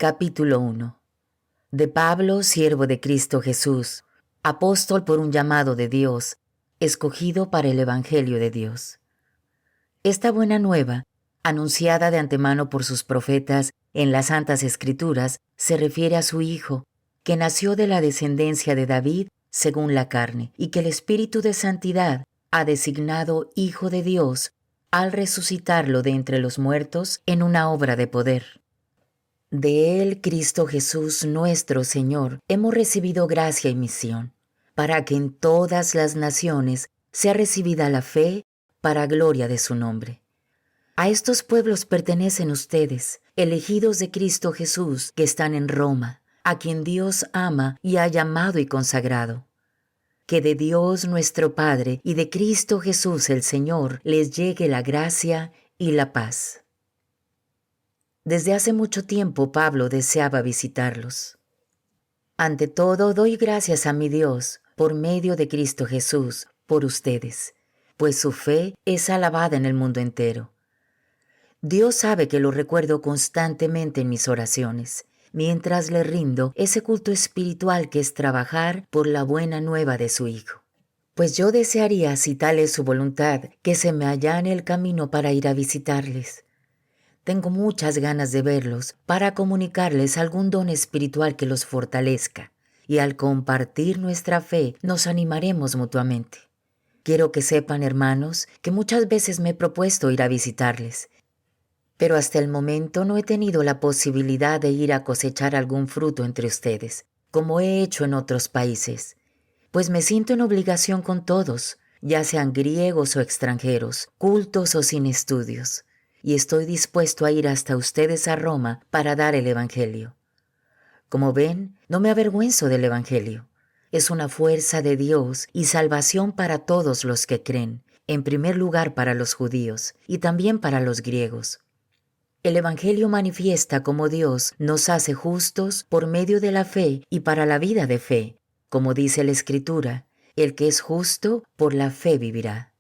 Capítulo 1. De Pablo, siervo de Cristo Jesús, apóstol por un llamado de Dios, escogido para el Evangelio de Dios. Esta buena nueva, anunciada de antemano por sus profetas en las Santas Escrituras, se refiere a su Hijo, que nació de la descendencia de David según la carne, y que el Espíritu de Santidad ha designado Hijo de Dios al resucitarlo de entre los muertos en una obra de poder. De Él, Cristo Jesús nuestro Señor, hemos recibido gracia y misión, para que en todas las naciones sea recibida la fe para gloria de su nombre. A estos pueblos pertenecen ustedes, elegidos de Cristo Jesús, que están en Roma, a quien Dios ama y ha llamado y consagrado. Que de Dios nuestro Padre y de Cristo Jesús el Señor les llegue la gracia y la paz. Desde hace mucho tiempo Pablo deseaba visitarlos. Ante todo, doy gracias a mi Dios, por medio de Cristo Jesús, por ustedes, pues su fe es alabada en el mundo entero. Dios sabe que lo recuerdo constantemente en mis oraciones, mientras le rindo ese culto espiritual que es trabajar por la buena nueva de su Hijo. Pues yo desearía, si tal es su voluntad, que se me allane el camino para ir a visitarles. Tengo muchas ganas de verlos para comunicarles algún don espiritual que los fortalezca, y al compartir nuestra fe nos animaremos mutuamente. Quiero que sepan, hermanos, que muchas veces me he propuesto ir a visitarles, pero hasta el momento no he tenido la posibilidad de ir a cosechar algún fruto entre ustedes, como he hecho en otros países, pues me siento en obligación con todos, ya sean griegos o extranjeros, cultos o sin estudios, y estoy dispuesto a ir hasta ustedes a Roma para dar el Evangelio. Como ven, no me avergüenzo del Evangelio. Es una fuerza de Dios y salvación para todos los que creen, en primer lugar para los judíos y también para los griegos. El Evangelio manifiesta cómo Dios nos hace justos por medio de la fe y para la vida de fe. Como dice la Escritura, el que es justo por la fe vivirá.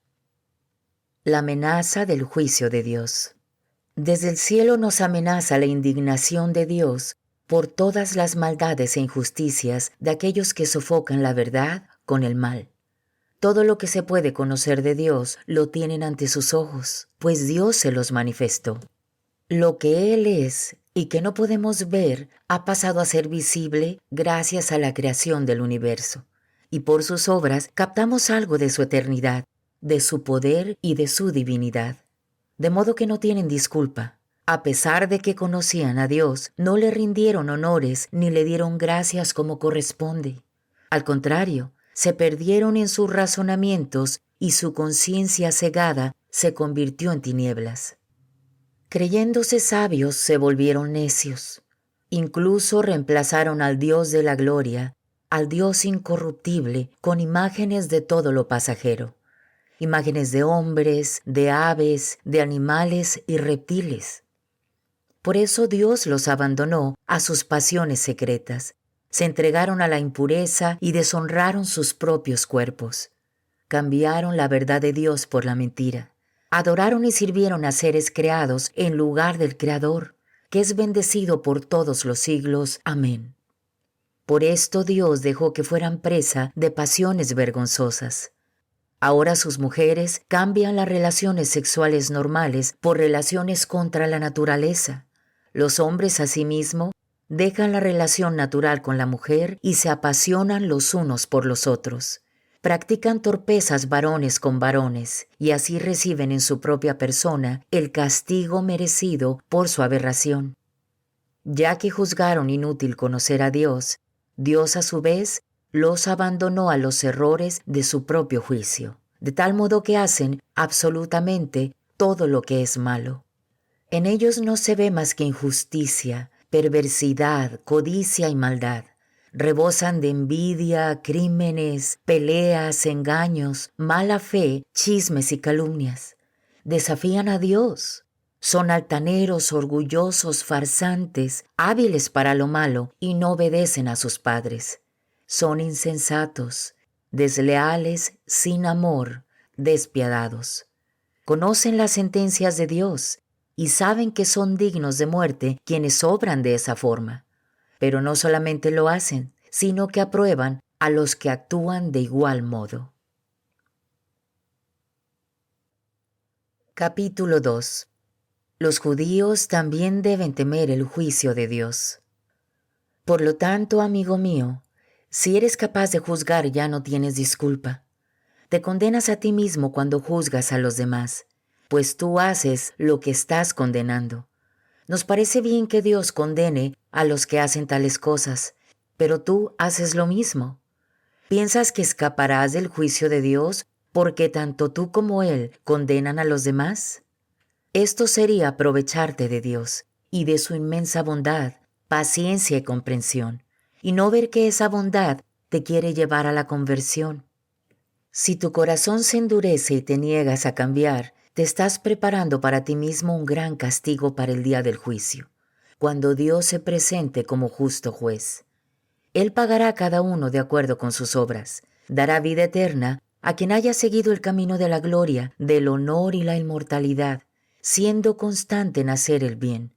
La amenaza del juicio de Dios. Desde el cielo nos amenaza la indignación de Dios por todas las maldades e injusticias de aquellos que sofocan la verdad con el mal. Todo lo que se puede conocer de Dios lo tienen ante sus ojos, pues Dios se los manifestó. Lo que Él es y que no podemos ver ha pasado a ser visible gracias a la creación del universo, y por sus obras captamos algo de su eternidad, de su poder y de su divinidad. De modo que no tienen disculpa. A pesar de que conocían a Dios, no le rindieron honores ni le dieron gracias como corresponde. Al contrario, se perdieron en sus razonamientos y su conciencia cegada se convirtió en tinieblas. Creyéndose sabios, se volvieron necios. Incluso reemplazaron al Dios de la gloria, al Dios incorruptible, con imágenes de todo lo pasajero. Imágenes de hombres, de aves, de animales y reptiles. Por eso Dios los abandonó a sus pasiones secretas, se entregaron a la impureza y deshonraron sus propios cuerpos. Cambiaron la verdad de Dios por la mentira. Adoraron y sirvieron a seres creados en lugar del Creador, que es bendecido por todos los siglos. Amén. Por esto Dios dejó que fueran presa de pasiones vergonzosas. Ahora sus mujeres cambian las relaciones sexuales normales por relaciones contra la naturaleza. Los hombres, asimismo, dejan la relación natural con la mujer y se apasionan los unos por los otros. Practican torpezas varones con varones y así reciben en su propia persona el castigo merecido por su aberración. Ya que juzgaron inútil conocer a Dios, Dios a su vez los abandonó a los errores de su propio juicio, de tal modo que hacen absolutamente todo lo que es malo. En ellos no se ve más que injusticia, perversidad, codicia y maldad. Rebosan de envidia, crímenes, peleas, engaños, mala fe, chismes y calumnias. Desafían a Dios. Son altaneros, orgullosos, farsantes, hábiles para lo malo y no obedecen a sus padres. Son insensatos, desleales, sin amor, despiadados. Conocen las sentencias de Dios y saben que son dignos de muerte quienes obran de esa forma. Pero no solamente lo hacen, sino que aprueban a los que actúan de igual modo. Capítulo 2. Los judíos también deben temer el juicio de Dios. Por lo tanto, amigo mío, si eres capaz de juzgar ya no tienes disculpa. Te condenas a ti mismo cuando juzgas a los demás, pues tú haces lo que estás condenando. Nos parece bien que Dios condene a los que hacen tales cosas, pero tú haces lo mismo. ¿Piensas que escaparás del juicio de Dios porque tanto tú como Él condenan a los demás? Esto sería aprovecharte de Dios y de su inmensa bondad, paciencia y comprensión, y no ver que esa bondad te quiere llevar a la conversión. Si tu corazón se endurece y te niegas a cambiar, te estás preparando para ti mismo un gran castigo para el día del juicio, cuando Dios se presente como justo juez. Él pagará a cada uno de acuerdo con sus obras, dará vida eterna a quien haya seguido el camino de la gloria, del honor y la inmortalidad, siendo constante en hacer el bien.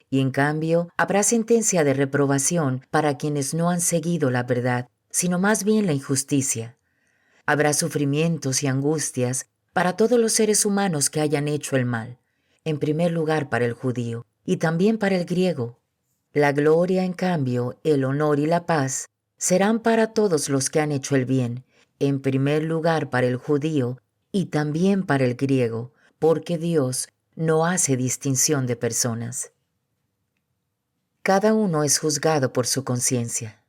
Y en cambio, habrá sentencia de reprobación para quienes no han seguido la verdad, sino más bien la injusticia. Habrá sufrimientos y angustias para todos los seres humanos que hayan hecho el mal, en primer lugar para el judío y también para el griego. La gloria, en cambio, el honor y la paz serán para todos los que han hecho el bien, en primer lugar para el judío y también para el griego, porque Dios no hace distinción de personas. Cada uno es juzgado por su conciencia.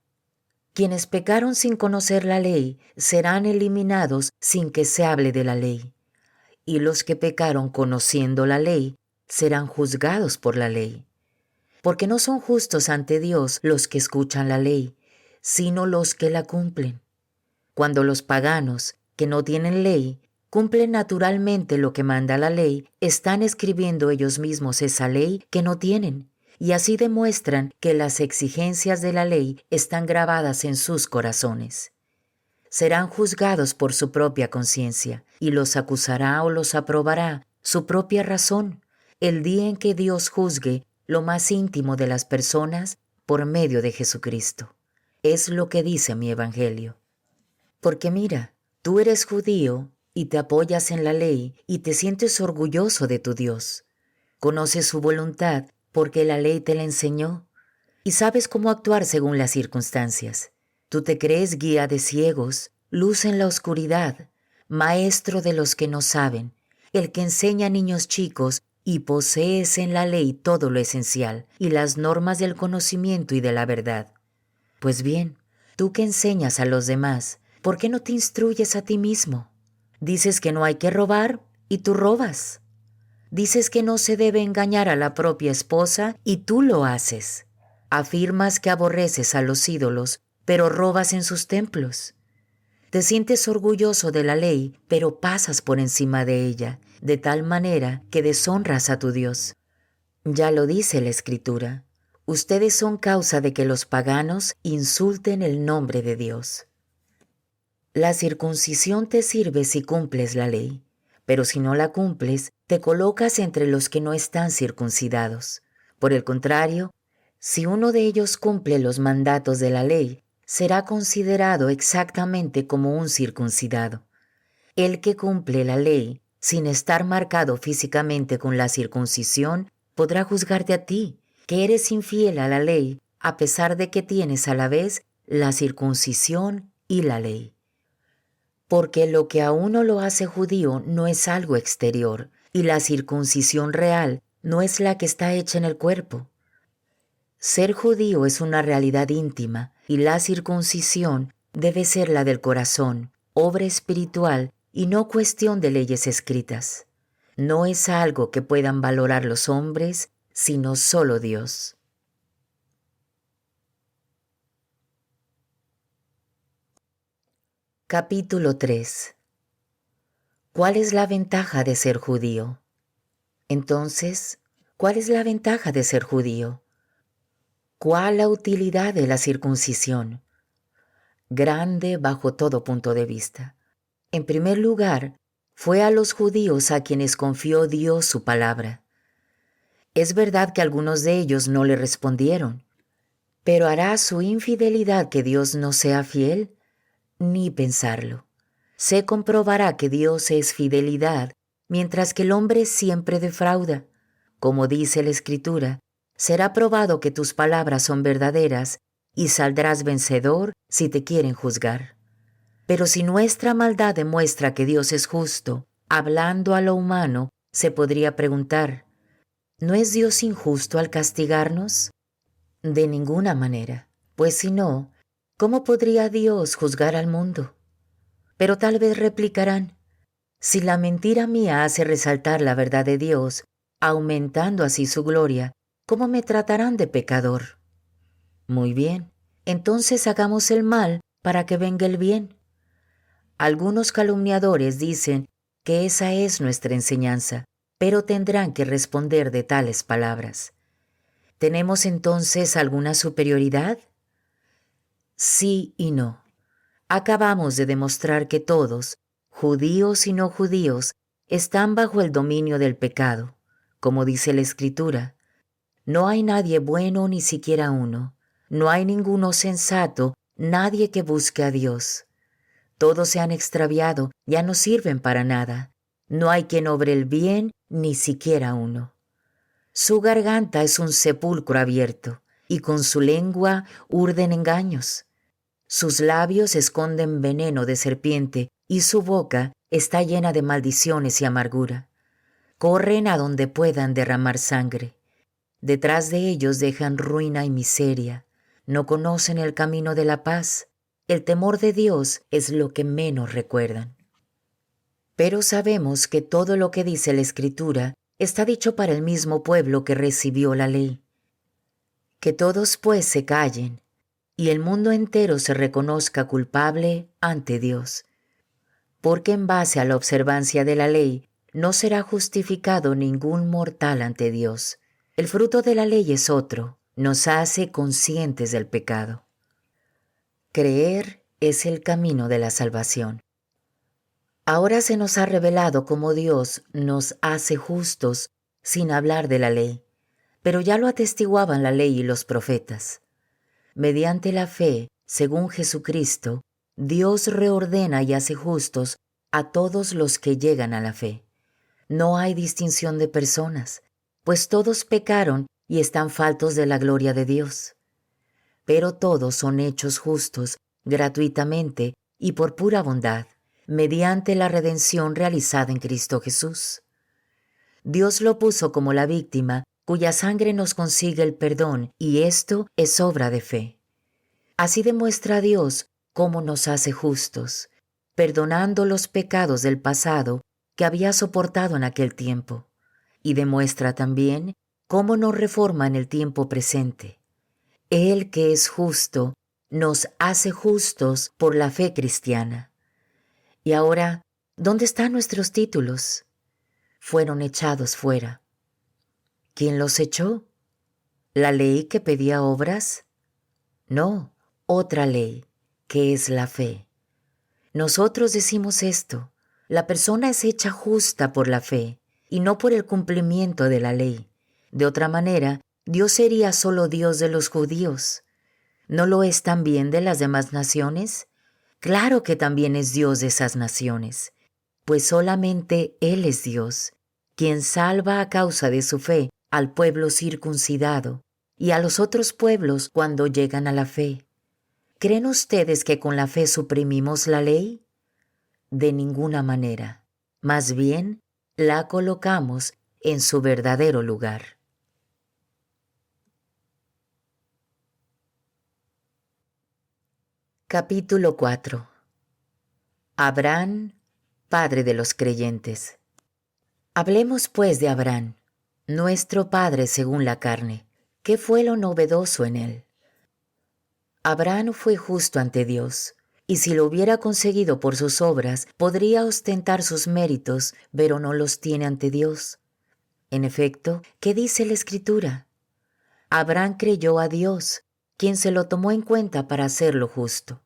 Quienes pecaron sin conocer la ley serán eliminados sin que se hable de la ley, y los que pecaron conociendo la ley serán juzgados por la ley. Porque no son justos ante Dios los que escuchan la ley, sino los que la cumplen. Cuando los paganos, que no tienen ley, cumplen naturalmente lo que manda la ley, están escribiendo ellos mismos esa ley que no tienen, y así demuestran que las exigencias de la ley están grabadas en sus corazones. Serán juzgados por su propia conciencia, y los acusará o los aprobará su propia razón, el día en que Dios juzgue lo más íntimo de las personas por medio de Jesucristo. Es lo que dice mi Evangelio. Porque mira, tú eres judío y te apoyas en la ley y te sientes orgulloso de tu Dios. Conoces su voluntad porque la ley te la enseñó y sabes cómo actuar según las circunstancias. Tú te crees guía de ciegos, luz en la oscuridad, maestro de los que no saben, el que enseña a niños chicos y posees en la ley todo lo esencial y las normas del conocimiento y de la verdad. Pues bien, tú que enseñas a los demás, ¿por qué no te instruyes a ti mismo? Dices que no hay que robar y tú robas. Dices que no se debe engañar a la propia esposa y tú lo haces. Afirmas que aborreces a los ídolos, pero robas en sus templos. Te sientes orgulloso de la ley, pero pasas por encima de ella, de tal manera que deshonras a tu Dios. Ya lo dice la Escritura. Ustedes son causa de que los paganos insulten el nombre de Dios. La circuncisión te sirve si cumples la ley, pero si no la cumples, te colocas entre los que no están circuncidados. Por el contrario, si uno de ellos cumple los mandatos de la ley, será considerado exactamente como un circuncidado. El que cumple la ley, sin estar marcado físicamente con la circuncisión, podrá juzgarte a ti, que eres infiel a la ley, a pesar de que tienes a la vez la circuncisión y la ley. Porque lo que a uno lo hace judío no es algo exterior, y la circuncisión real no es la que está hecha en el cuerpo. Ser judío es una realidad íntima, y la circuncisión debe ser la del corazón, obra espiritual y no cuestión de leyes escritas. No es algo que puedan valorar los hombres, sino solo Dios. Capítulo 3. ¿Cuál es la ventaja de ser judío? Entonces, ¿cuál es la ventaja de ser judío? ¿Cuál la utilidad de la circuncisión? Grande bajo todo punto de vista. En primer lugar, fue a los judíos a quienes confió Dios su palabra. Es verdad que algunos de ellos no le respondieron, pero ¿hará su infidelidad que Dios no sea fiel? Ni pensarlo. Se comprobará que Dios es fidelidad, mientras que el hombre siempre defrauda. Como dice la Escritura, será probado que tus palabras son verdaderas y saldrás vencedor si te quieren juzgar. Pero si nuestra maldad demuestra que Dios es justo, hablando a lo humano, se podría preguntar, ¿no es Dios injusto al castigarnos? De ninguna manera, pues si no, ¿cómo podría Dios juzgar al mundo? Pero tal vez replicarán, si la mentira mía hace resaltar la verdad de Dios, aumentando así su gloria, ¿cómo me tratarán de pecador? Muy bien, entonces hagamos el mal para que venga el bien. Algunos calumniadores dicen que esa es nuestra enseñanza, pero tendrán que responder de tales palabras. ¿Tenemos entonces alguna superioridad? Sí y no. Acabamos de demostrar que todos, judíos y no judíos, están bajo el dominio del pecado. Como dice la Escritura, no hay nadie bueno ni siquiera uno. No hay ninguno sensato, nadie que busque a Dios. Todos se han extraviado, ya no sirven para nada. No hay quien obre el bien, ni siquiera uno. Su garganta es un sepulcro abierto, y con su lengua urden engaños. Sus labios esconden veneno de serpiente, y su boca está llena de maldiciones y amargura. Corren a donde puedan derramar sangre. Detrás de ellos dejan ruina y miseria. No conocen el camino de la paz. El temor de Dios es lo que menos recuerdan. Pero sabemos que todo lo que dice la Escritura está dicho para el mismo pueblo que recibió la ley. Que todos pues se callen y el mundo entero se reconozca culpable ante Dios. Porque en base a la observancia de la ley no será justificado ningún mortal ante Dios. El fruto de la ley es otro, nos hace conscientes del pecado. Creer es el camino de la salvación. Ahora se nos ha revelado cómo Dios nos hace justos sin hablar de la ley, pero ya lo atestiguaban la ley y los profetas. Mediante la fe, según Jesucristo, Dios reordena y hace justos a todos los que llegan a la fe. No hay distinción de personas, pues todos pecaron y están faltos de la gloria de Dios. Pero todos son hechos justos gratuitamente y por pura bondad, mediante la redención realizada en Cristo Jesús. Dios lo puso como la víctima cuya sangre nos consigue el perdón, y esto es obra de fe. Así demuestra Dios cómo nos hace justos, perdonando los pecados del pasado que había soportado en aquel tiempo, y demuestra también cómo nos reforma en el tiempo presente. Él que es justo, nos hace justos por la fe cristiana. Y ahora, ¿dónde están nuestros títulos? Fueron echados fuera. ¿Quién los echó? ¿La ley que pedía obras? No, otra ley, que es la fe. Nosotros decimos esto: la persona es hecha justa por la fe y no por el cumplimiento de la ley. De otra manera, Dios sería solo Dios de los judíos. ¿No lo es también de las demás naciones? Claro que también es Dios de esas naciones, pues solamente Él es Dios, quien salva a causa de su fe al pueblo circuncidado y a los otros pueblos cuando llegan a la fe. ¿Creen ustedes que con la fe suprimimos la ley? De ninguna manera. Más bien, la colocamos en su verdadero lugar. Capítulo 4. Abraham, padre de los creyentes. Hablemos pues de Abraham, nuestro padre según la carne. ¿Qué fue lo novedoso en él? Abraham fue justo ante Dios, y si lo hubiera conseguido por sus obras, podría ostentar sus méritos, pero no los tiene ante Dios. En efecto, ¿qué dice la Escritura? Abraham creyó a Dios, quien se lo tomó en cuenta para hacerlo justo.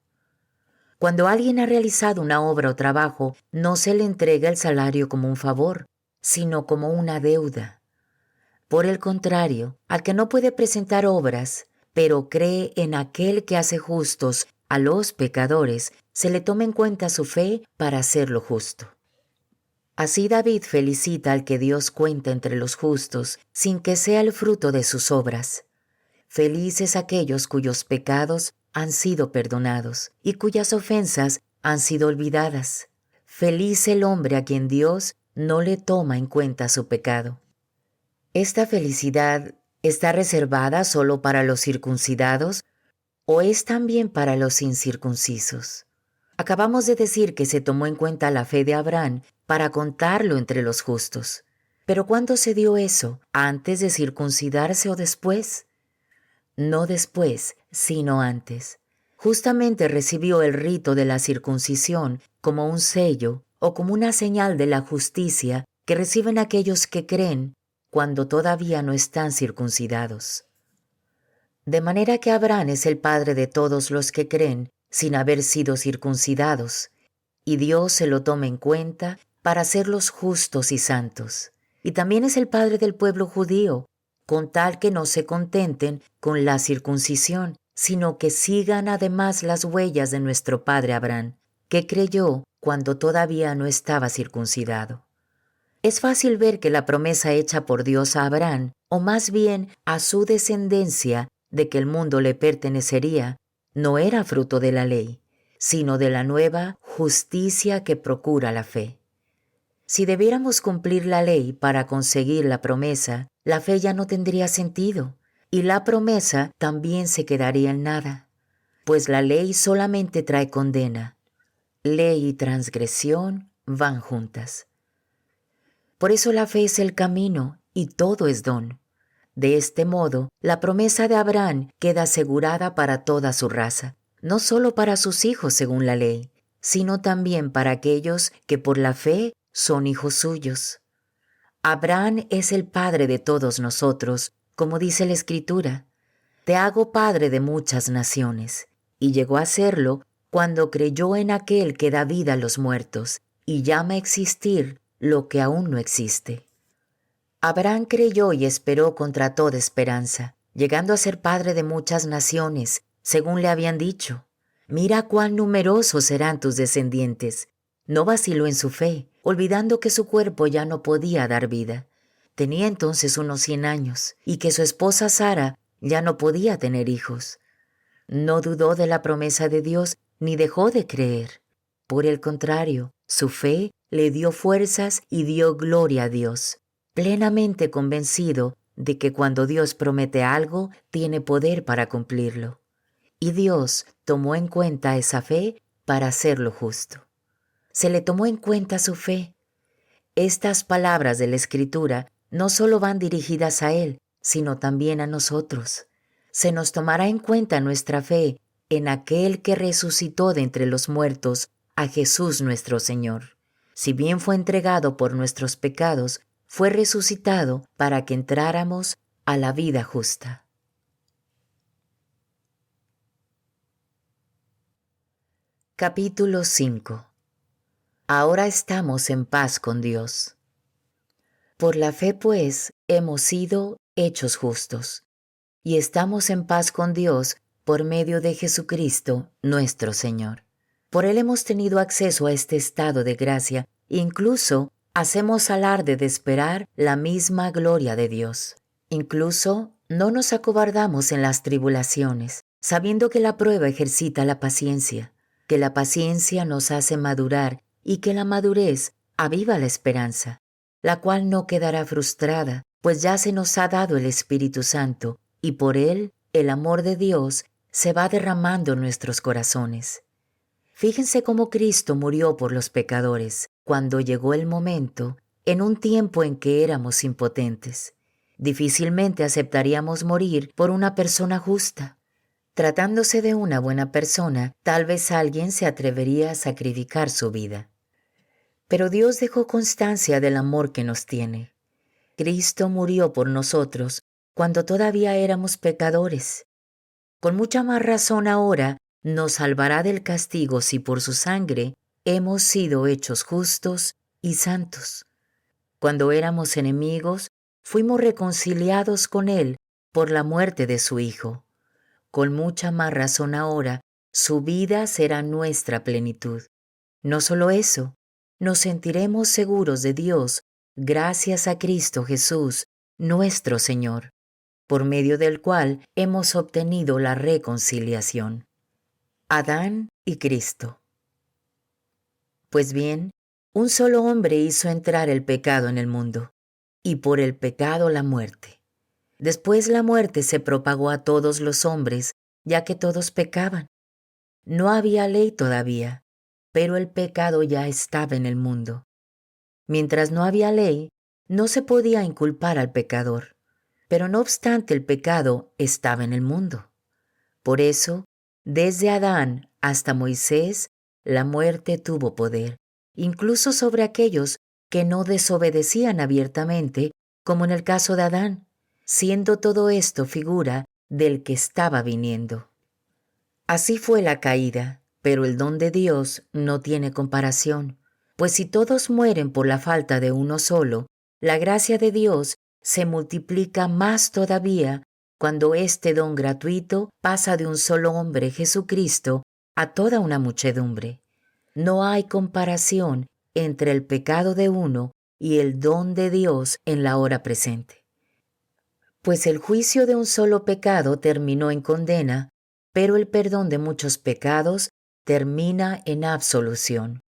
Cuando alguien ha realizado una obra o trabajo, no se le entrega el salario como un favor, sino como una deuda. Por el contrario, al que no puede presentar obras, pero cree en aquel que hace justos a los pecadores, se le toma en cuenta su fe para hacerlo justo. Así David felicita al que Dios cuenta entre los justos, sin que sea el fruto de sus obras. Felices aquellos cuyos pecados han sido perdonados y cuyas ofensas han sido olvidadas. Feliz el hombre a quien Dios no le toma en cuenta su pecado. ¿Esta felicidad está reservada solo para los circuncidados o es también para los incircuncisos? Acabamos de decir que se tomó en cuenta la fe de Abraham para contarlo entre los justos. ¿Pero cuándo se dio eso? ¿Antes de circuncidarse o después? No después, sino antes. Justamente recibió el rito de la circuncisión como un sello o como una señal de la justicia que reciben aquellos que creen cuando todavía no están circuncidados. De manera que Abraham es el padre de todos los que creen sin haber sido circuncidados, y Dios se lo toma en cuenta para hacerlos justos y santos. Y también es el padre del pueblo judío, con tal que no se contenten con la circuncisión, sino que sigan además las huellas de nuestro padre Abraham, que creyó cuando todavía no estaba circuncidado. Es fácil ver que la promesa hecha por Dios a Abraham, o más bien a su descendencia, de que el mundo le pertenecería, no era fruto de la ley, sino de la nueva justicia que procura la fe. Si debiéramos cumplir la ley para conseguir la promesa, la fe ya no tendría sentido, y la promesa también se quedaría en nada, pues la ley solamente trae condena. Ley y transgresión van juntas. Por eso la fe es el camino y todo es don. De este modo, la promesa de Abraham queda asegurada para toda su raza, no solo para sus hijos según la ley, sino también para aquellos que por la fe son hijos suyos. Abraham es el padre de todos nosotros, como dice la Escritura. Te hago padre de muchas naciones, y llegó a serlo cuando creyó en aquel que da vida a los muertos y llama a existir lo que aún no existe. Abraham creyó y esperó contra toda esperanza, llegando a ser padre de muchas naciones, según le habían dicho. Mira cuán numerosos serán tus descendientes. No vaciló en su fe, olvidando que su cuerpo ya no podía dar vida. Tenía entonces unos 100 años, y que su esposa Sara ya no podía tener hijos. No dudó de la promesa de Dios, ni dejó de creer. Por el contrario, su fe le dio fuerzas y dio gloria a Dios, plenamente convencido de que cuando Dios promete algo, tiene poder para cumplirlo. Y Dios tomó en cuenta esa fe para hacerlo justo. Se le tomó en cuenta su fe. Estas palabras de la Escritura no solo van dirigidas a Él, sino también a nosotros. Se nos tomará en cuenta nuestra fe en aquel que resucitó de entre los muertos, a Jesús nuestro Señor. Si bien fue entregado por nuestros pecados, fue resucitado para que entráramos a la vida justa. Capítulo 5. Ahora estamos en paz con Dios. Por la fe, pues, hemos sido hechos justos, y estamos en paz con Dios por medio de Jesucristo, nuestro Señor. Por Él hemos tenido acceso a este estado de gracia, incluso hacemos alarde de esperar la misma gloria de Dios. Incluso no nos acobardamos en las tribulaciones, sabiendo que la prueba ejercita la paciencia, que la paciencia nos hace madurar y que la madurez aviva la esperanza, la cual no quedará frustrada, pues ya se nos ha dado el Espíritu Santo, y por Él el amor de Dios se va derramando en nuestros corazones. Fíjense cómo Cristo murió por los pecadores cuando llegó el momento, en un tiempo en que éramos impotentes. Difícilmente aceptaríamos morir por una persona justa. Tratándose de una buena persona, tal vez alguien se atrevería a sacrificar su vida. Pero Dios dejó constancia del amor que nos tiene. Cristo murió por nosotros cuando todavía éramos pecadores. Con mucha más razón ahora nos salvará del castigo si por su sangre hemos sido hechos justos y santos. Cuando éramos enemigos, fuimos reconciliados con Él por la muerte de su Hijo. Con mucha más razón ahora, su vida será nuestra plenitud. No solo eso, nos sentiremos seguros de Dios gracias a Cristo Jesús, nuestro Señor, por medio del cual hemos obtenido la reconciliación. Adán y Cristo. Pues bien, un solo hombre hizo entrar el pecado en el mundo, y por el pecado la muerte. Después la muerte se propagó a todos los hombres, ya que todos pecaban. No había ley todavía, pero el pecado ya estaba en el mundo. Mientras no había ley, no se podía inculpar al pecador, pero no obstante el pecado estaba en el mundo. Por eso, desde Adán hasta Moisés, la muerte tuvo poder, incluso sobre aquellos que no desobedecían abiertamente, como en el caso de Adán, siendo todo esto figura del que estaba viniendo. Así fue la caída, pero el don de Dios no tiene comparación, pues si todos mueren por la falta de uno solo, la gracia de Dios se multiplica más todavía cuando este don gratuito pasa de un solo hombre, Jesucristo, a toda una muchedumbre. No hay comparación entre el pecado de uno y el don de Dios en la hora presente. Pues el juicio de un solo pecado terminó en condena, pero el perdón de muchos pecados termina en absolución.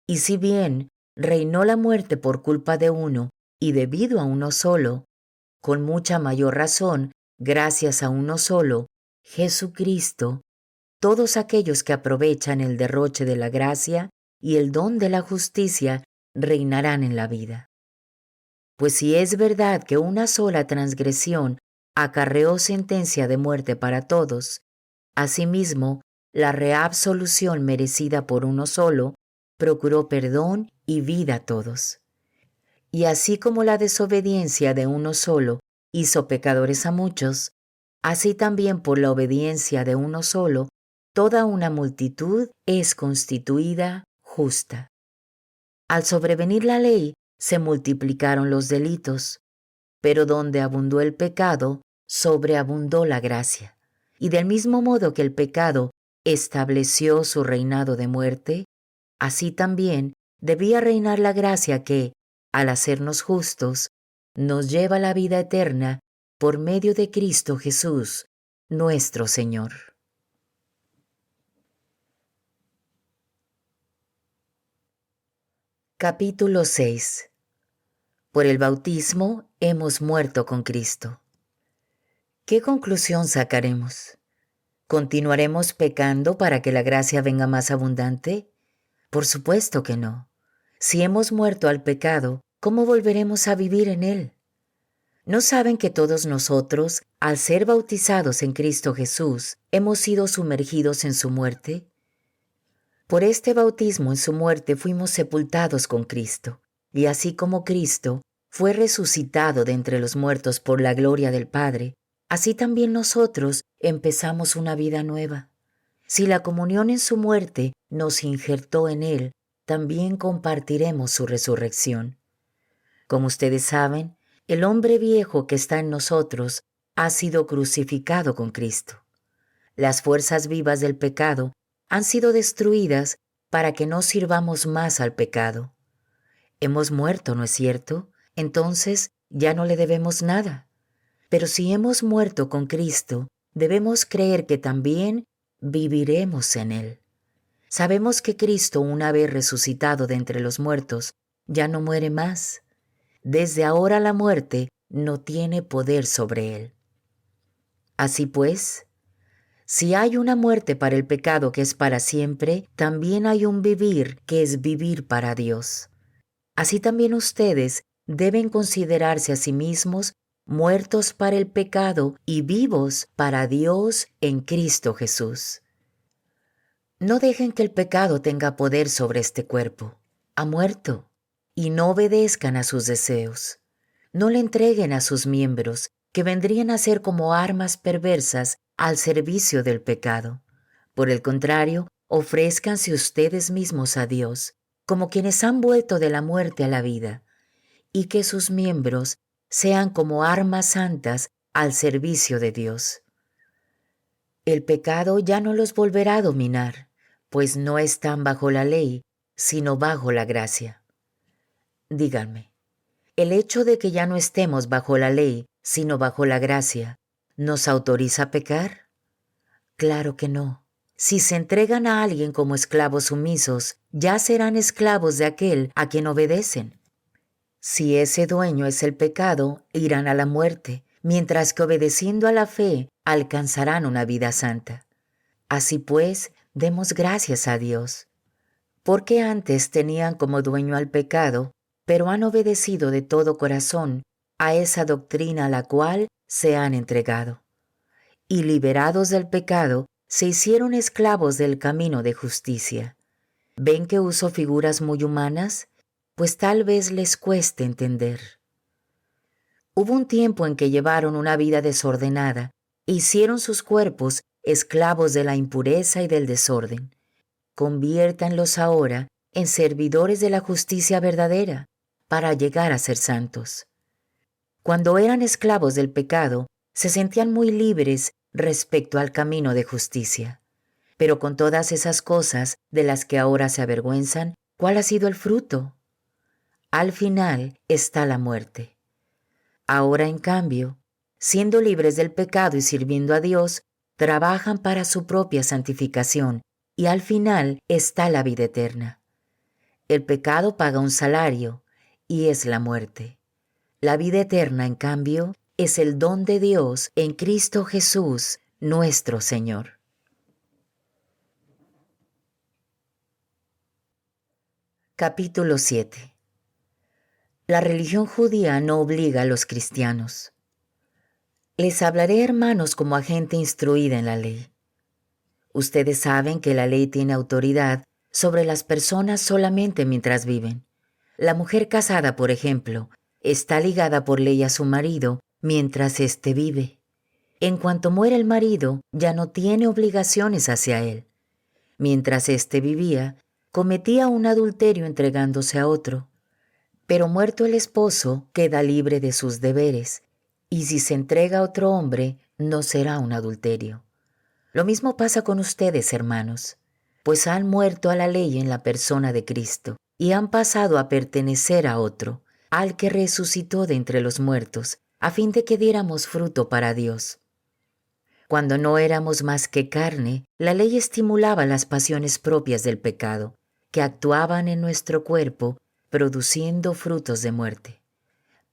Y si bien reinó la muerte por culpa de uno y debido a uno solo, con mucha mayor razón, gracias a uno solo, Jesucristo, todos aquellos que aprovechan el derroche de la gracia y el don de la justicia reinarán en la vida. Pues si es verdad que una sola transgresión acarreó sentencia de muerte para todos, asimismo, la reabsolución merecida por uno solo procuró perdón y vida a todos. Y así como la desobediencia de uno solo hizo pecadores a muchos, así también por la obediencia de uno solo, toda una multitud es constituida justa. Al sobrevenir la ley, se multiplicaron los delitos, pero donde abundó el pecado, sobreabundó la gracia. Y del mismo modo que el pecado estableció su reinado de muerte, así también debía reinar la gracia que, al hacernos justos, nos lleva a la vida eterna por medio de Cristo Jesús, nuestro Señor. Capítulo 6. Por el bautismo hemos muerto con Cristo. ¿Qué conclusión sacaremos? ¿Continuaremos pecando para que la gracia venga más abundante? Por supuesto que no. Si hemos muerto al pecado, ¿cómo volveremos a vivir en él? ¿No saben que todos nosotros, al ser bautizados en Cristo Jesús, hemos sido sumergidos en su muerte? Por este bautismo en su muerte fuimos sepultados con Cristo, y así como Cristo fue resucitado de entre los muertos por la gloria del Padre, así también nosotros empezamos una vida nueva. Si la comunión en su muerte nos injertó en Él, también compartiremos su resurrección. Como ustedes saben, el hombre viejo que está en nosotros ha sido crucificado con Cristo. Las fuerzas vivas del pecado han sido destruidas para que no sirvamos más al pecado. Hemos muerto, ¿no es cierto? Entonces ya no le debemos nada. Pero si hemos muerto con Cristo, debemos creer que también viviremos en Él. Sabemos que Cristo, una vez resucitado de entre los muertos, ya no muere más. Desde ahora la muerte no tiene poder sobre Él. Así pues, si hay una muerte para el pecado que es para siempre, también hay un vivir que es vivir para Dios. Así también ustedes deben considerarse a sí mismos muertos para el pecado y vivos para Dios en Cristo Jesús. No dejen que el pecado tenga poder sobre este cuerpo. Ha muerto. Y no obedezcan a sus deseos. No le entreguen a sus miembros, que vendrían a ser como armas perversas al servicio del pecado. Por el contrario, ofrézcanse ustedes mismos a Dios, como quienes han vuelto de la muerte a la vida, y que sus miembros sean como armas santas al servicio de Dios. El pecado ya no los volverá a dominar, pues no están bajo la ley, sino bajo la gracia. Díganme, ¿el hecho de que ya no estemos bajo la ley, sino bajo la gracia, nos autoriza a pecar? Claro que no. Si se entregan a alguien como esclavos sumisos, ya serán esclavos de aquel a quien obedecen. Si ese dueño es el pecado, irán a la muerte, mientras que obedeciendo a la fe alcanzarán una vida santa. Así pues, demos gracias a Dios, porque antes tenían como dueño al pecado, pero han obedecido de todo corazón a esa doctrina a la cual se han entregado. Y liberados del pecado, se hicieron esclavos del camino de justicia. ¿Ven que uso figuras muy humanas? Pues tal vez les cueste entender. Hubo un tiempo en que llevaron una vida desordenada e hicieron sus cuerpos esclavos de la impureza y del desorden. Conviértanlos ahora en servidores de la justicia verdadera para llegar a ser santos. Cuando eran esclavos del pecado, se sentían muy libres respecto al camino de justicia. Pero con todas esas cosas de las que ahora se avergüenzan, ¿cuál ha sido el fruto? Al final está la muerte. Ahora, en cambio, siendo libres del pecado y sirviendo a Dios, trabajan para su propia santificación y al final está la vida eterna. El pecado paga un salario y es la muerte. La vida eterna, en cambio, es el don de Dios en Cristo Jesús, nuestro Señor. Capítulo 7. La religión judía no obliga a los cristianos. Les hablaré, hermanos, como a gente instruida en la ley. Ustedes saben que la ley tiene autoridad sobre las personas solamente mientras viven. La mujer casada, por ejemplo, está ligada por ley a su marido mientras éste vive. En cuanto muere el marido, ya no tiene obligaciones hacia él. Mientras éste vivía, cometía un adulterio entregándose a otro. Pero muerto el esposo, queda libre de sus deberes, y si se entrega a otro hombre, no será un adulterio. Lo mismo pasa con ustedes, hermanos, pues han muerto a la ley en la persona de Cristo, y han pasado a pertenecer a otro, al que resucitó de entre los muertos, a fin de que diéramos fruto para Dios. Cuando no éramos más que carne, la ley estimulaba las pasiones propias del pecado, que actuaban en nuestro cuerpo, produciendo frutos de muerte.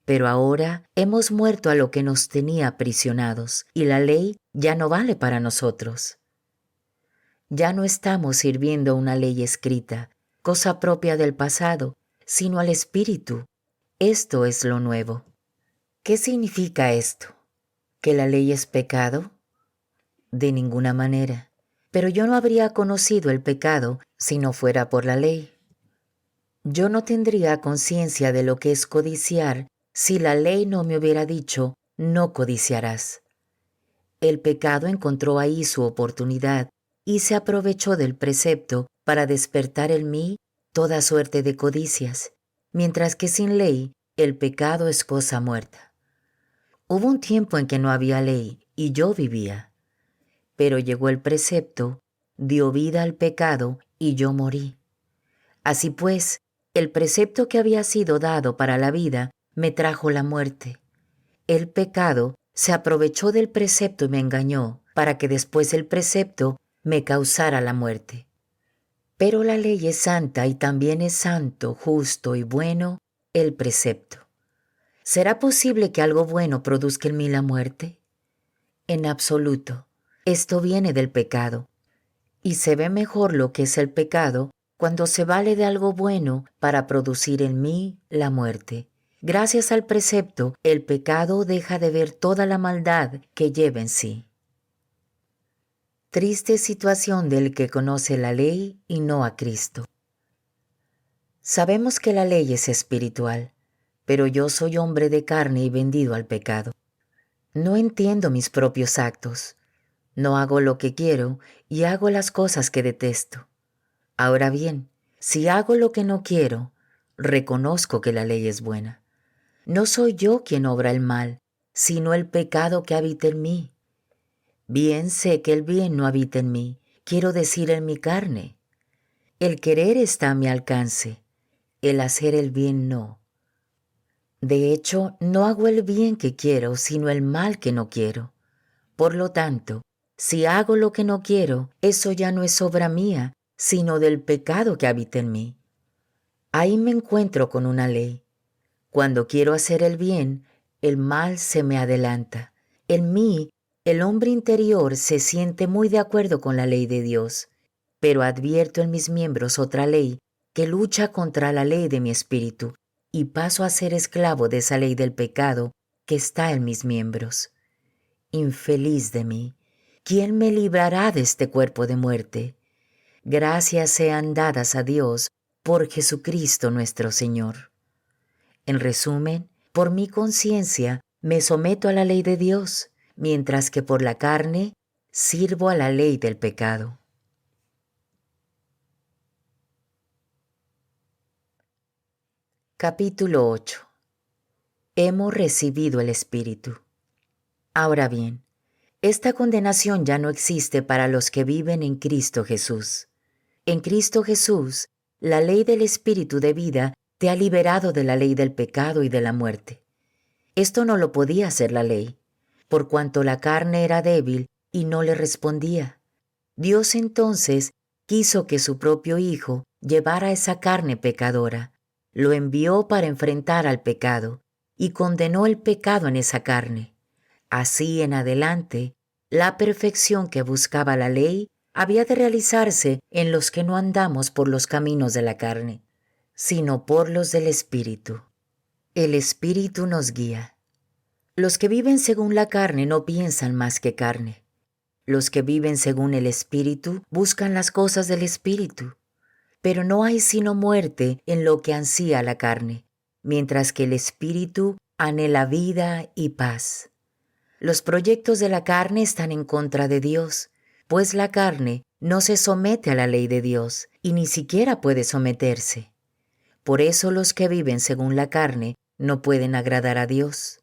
Pero ahora hemos muerto a lo que nos tenía aprisionados, y la ley ya no vale para nosotros. Ya no estamos sirviendo a una ley escrita, cosa propia del pasado, sino al Espíritu. Esto es lo nuevo. ¿Qué significa esto? ¿Que la ley es pecado? De ninguna manera. Pero yo no habría conocido el pecado si no fuera por la ley. Yo no tendría conciencia de lo que es codiciar si la ley no me hubiera dicho, no codiciarás. El pecado encontró ahí su oportunidad y se aprovechó del precepto para despertar en mí toda suerte de codicias, mientras que sin ley el pecado es cosa muerta. Hubo un tiempo en que no había ley y yo vivía, pero llegó el precepto, dio vida al pecado y yo morí. Así pues, el precepto que había sido dado para la vida me trajo la muerte. El pecado se aprovechó del precepto y me engañó, para que después el precepto me causara la muerte. Pero la ley es santa y también es santo, justo y bueno el precepto. ¿Será posible que algo bueno produzca en mí la muerte? En absoluto. Esto viene del pecado. Y se ve mejor lo que es el pecado cuando se vale de algo bueno para producir en mí la muerte. Gracias al precepto, el pecado deja de ver toda la maldad que lleva en sí. Triste situación del que conoce la ley y no a Cristo. Sabemos que la ley es espiritual, pero yo soy hombre de carne y vendido al pecado. No entiendo mis propios actos. No hago lo que quiero y hago las cosas que detesto. Ahora bien, si hago lo que no quiero, reconozco que la ley es buena. No soy yo quien obra el mal, sino el pecado que habita en mí. Bien sé que el bien no habita en mí, quiero decir en mi carne. El querer está a mi alcance, el hacer el bien no. De hecho, no hago el bien que quiero, sino el mal que no quiero. Por lo tanto, si hago lo que no quiero, eso ya no es obra mía, sino del pecado que habita en mí. Ahí me encuentro con una ley. Cuando quiero hacer el bien, el mal se me adelanta. En mí, el hombre interior se siente muy de acuerdo con la ley de Dios, pero advierto en mis miembros otra ley que lucha contra la ley de mi espíritu y paso a ser esclavo de esa ley del pecado que está en mis miembros. Infeliz de mí, ¿quién me librará de este cuerpo de muerte? Gracias sean dadas a Dios por Jesucristo nuestro Señor. En resumen, por mi conciencia me someto a la ley de Dios, mientras que por la carne sirvo a la ley del pecado. Capítulo 8. Hemos recibido el Espíritu. Ahora bien, esta condenación ya no existe para los que viven en Cristo Jesús. En Cristo Jesús, la ley del Espíritu de vida te ha liberado de la ley del pecado y de la muerte. Esto no lo podía hacer la ley, por cuanto la carne era débil y no le respondía. Dios entonces quiso que su propio Hijo llevara esa carne pecadora, lo envió para enfrentar al pecado y condenó el pecado en esa carne. Así en adelante, la perfección que buscaba la ley había de realizarse en los que no andamos por los caminos de la carne, sino por los del Espíritu. El Espíritu nos guía. Los que viven según la carne no piensan más que carne. Los que viven según el Espíritu buscan las cosas del Espíritu. Pero no hay sino muerte en lo que ansía la carne, mientras que el Espíritu anhela vida y paz. Los proyectos de la carne están en contra de Dios, pues la carne no se somete a la ley de Dios y ni siquiera puede someterse. Por eso los que viven según la carne no pueden agradar a Dios.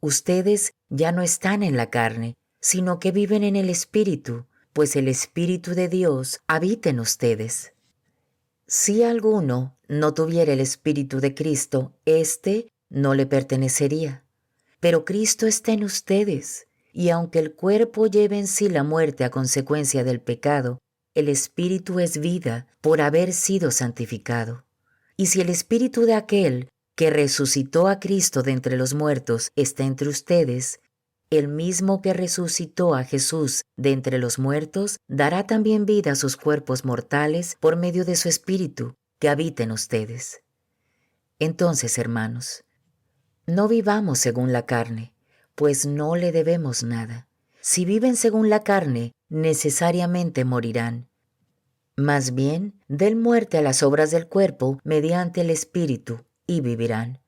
Ustedes ya no están en la carne, sino que viven en el Espíritu, pues el Espíritu de Dios habita en ustedes. Si alguno no tuviera el Espíritu de Cristo, éste no le pertenecería. Pero Cristo está en ustedes, y aunque el cuerpo lleve en sí la muerte a consecuencia del pecado, el Espíritu es vida por haber sido santificado. Y si el Espíritu de aquel que resucitó a Cristo de entre los muertos está entre ustedes, el mismo que resucitó a Jesús de entre los muertos dará también vida a sus cuerpos mortales por medio de su Espíritu que habita en ustedes. Entonces, hermanos, no vivamos según la carne, pues no le debemos nada. Si viven según la carne, necesariamente morirán. Más bien, den muerte a las obras del cuerpo mediante el Espíritu, y vivirán.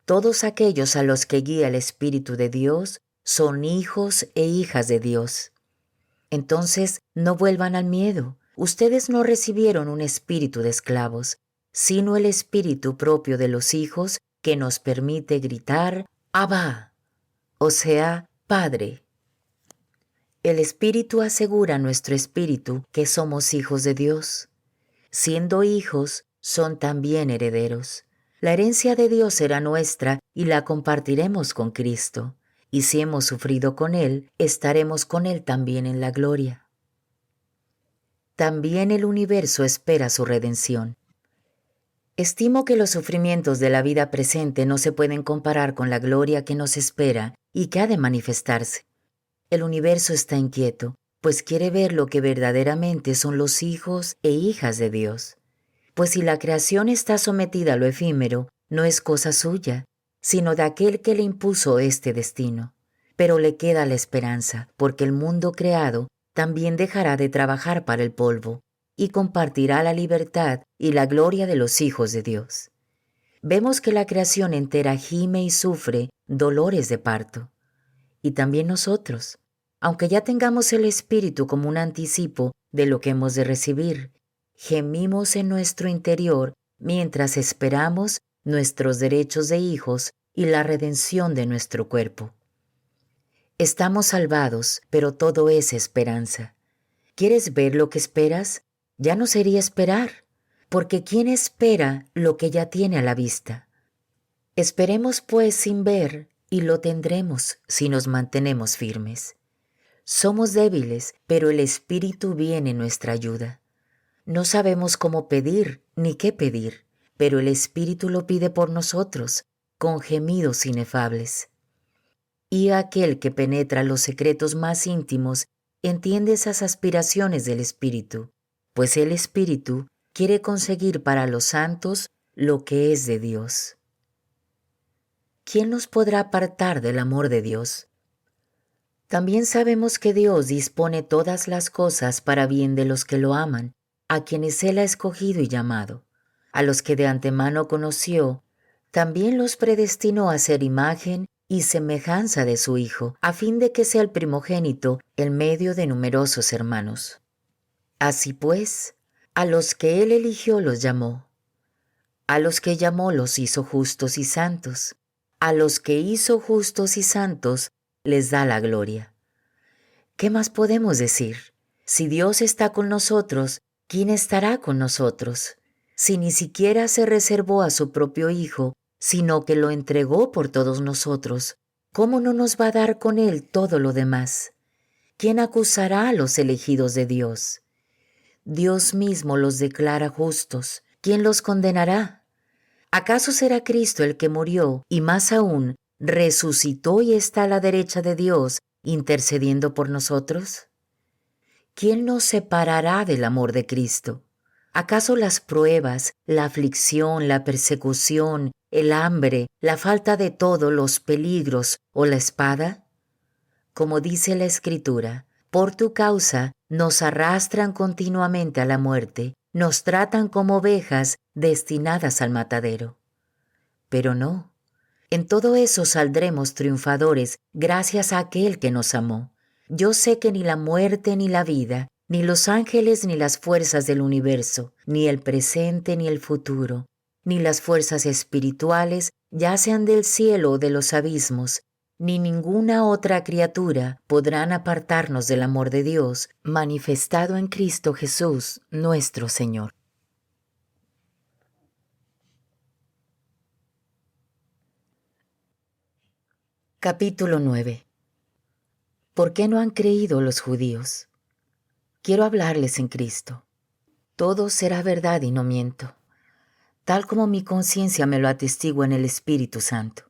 Todos aquellos a los que guía el Espíritu de Dios son hijos e hijas de Dios. Entonces, no vuelvan al miedo. Ustedes no recibieron un espíritu de esclavos, sino el espíritu propio de los hijos que nos permite gritar, Abba, o sea, Padre. El Espíritu asegura a nuestro espíritu que somos hijos de Dios. Siendo hijos, son también herederos. La herencia de Dios será nuestra y la compartiremos con Cristo. Y si hemos sufrido con Él, estaremos con Él también en la gloria. También el universo espera su redención. Estimo que los sufrimientos de la vida presente no se pueden comparar con la gloria que nos espera y que ha de manifestarse. El universo está inquieto, pues quiere ver lo que verdaderamente son los hijos e hijas de Dios. Pues si la creación está sometida a lo efímero, no es cosa suya, sino de aquel que le impuso este destino. Pero le queda la esperanza, porque el mundo creado también dejará de trabajar para el polvo y compartirá la libertad y la gloria de los hijos de Dios. Vemos que la creación entera gime y sufre dolores de parto. Y también nosotros, aunque ya tengamos el Espíritu como un anticipo de lo que hemos de recibir, gemimos en nuestro interior mientras esperamos nuestros derechos de hijos y la redención de nuestro cuerpo. Estamos salvados, pero todo es esperanza. ¿Quieres ver lo que esperas? Ya no sería esperar, porque ¿quién espera lo que ya tiene a la vista? Esperemos pues sin ver, y lo tendremos si nos mantenemos firmes. Somos débiles, pero el Espíritu viene en nuestra ayuda. No sabemos cómo pedir ni qué pedir, pero el Espíritu lo pide por nosotros, con gemidos inefables. Y aquel que penetra los secretos más íntimos entiende esas aspiraciones del Espíritu, pues el Espíritu quiere conseguir para los santos lo que es de Dios. ¿Quién nos podrá apartar del amor de Dios? También sabemos que Dios dispone todas las cosas para bien de los que lo aman, a quienes Él ha escogido y llamado. A los que de antemano conoció, también los predestinó a ser imagen y semejanza de su Hijo, a fin de que sea el primogénito en medio de numerosos hermanos. Así pues, a los que Él eligió los llamó. A los que llamó los hizo justos y santos. A los que hizo justos y santos les da la gloria. ¿Qué más podemos decir? Si Dios está con nosotros, ¿quién estará con nosotros? Si ni siquiera se reservó a su propio Hijo, sino que lo entregó por todos nosotros, ¿cómo no nos va a dar con Él todo lo demás? ¿Quién acusará a los elegidos de Dios? Dios mismo los declara justos. ¿Quién los condenará? ¿Acaso será Cristo el que murió y más aún resucitó y está a la derecha de Dios intercediendo por nosotros? ¿Quién nos separará del amor de Cristo? ¿Acaso las pruebas, la aflicción, la persecución, el hambre, la falta de todo, los peligros o la espada? Como dice la Escritura, por tu causa nos arrastran continuamente a la muerte, nos tratan como ovejas destinadas al matadero. Pero no, en todo eso saldremos triunfadores gracias a aquel que nos amó. Yo sé que ni la muerte ni la vida, ni los ángeles ni las fuerzas del universo, ni el presente ni el futuro, ni las fuerzas espirituales, ya sean del cielo o de los abismos, ni ninguna otra criatura podrán apartarnos del amor de Dios manifestado en Cristo Jesús, nuestro Señor. Capítulo 9. ¿Por qué no han creído los judíos? Quiero hablarles en Cristo. Todo será verdad y no miento, tal como mi conciencia me lo atestigua en el Espíritu Santo.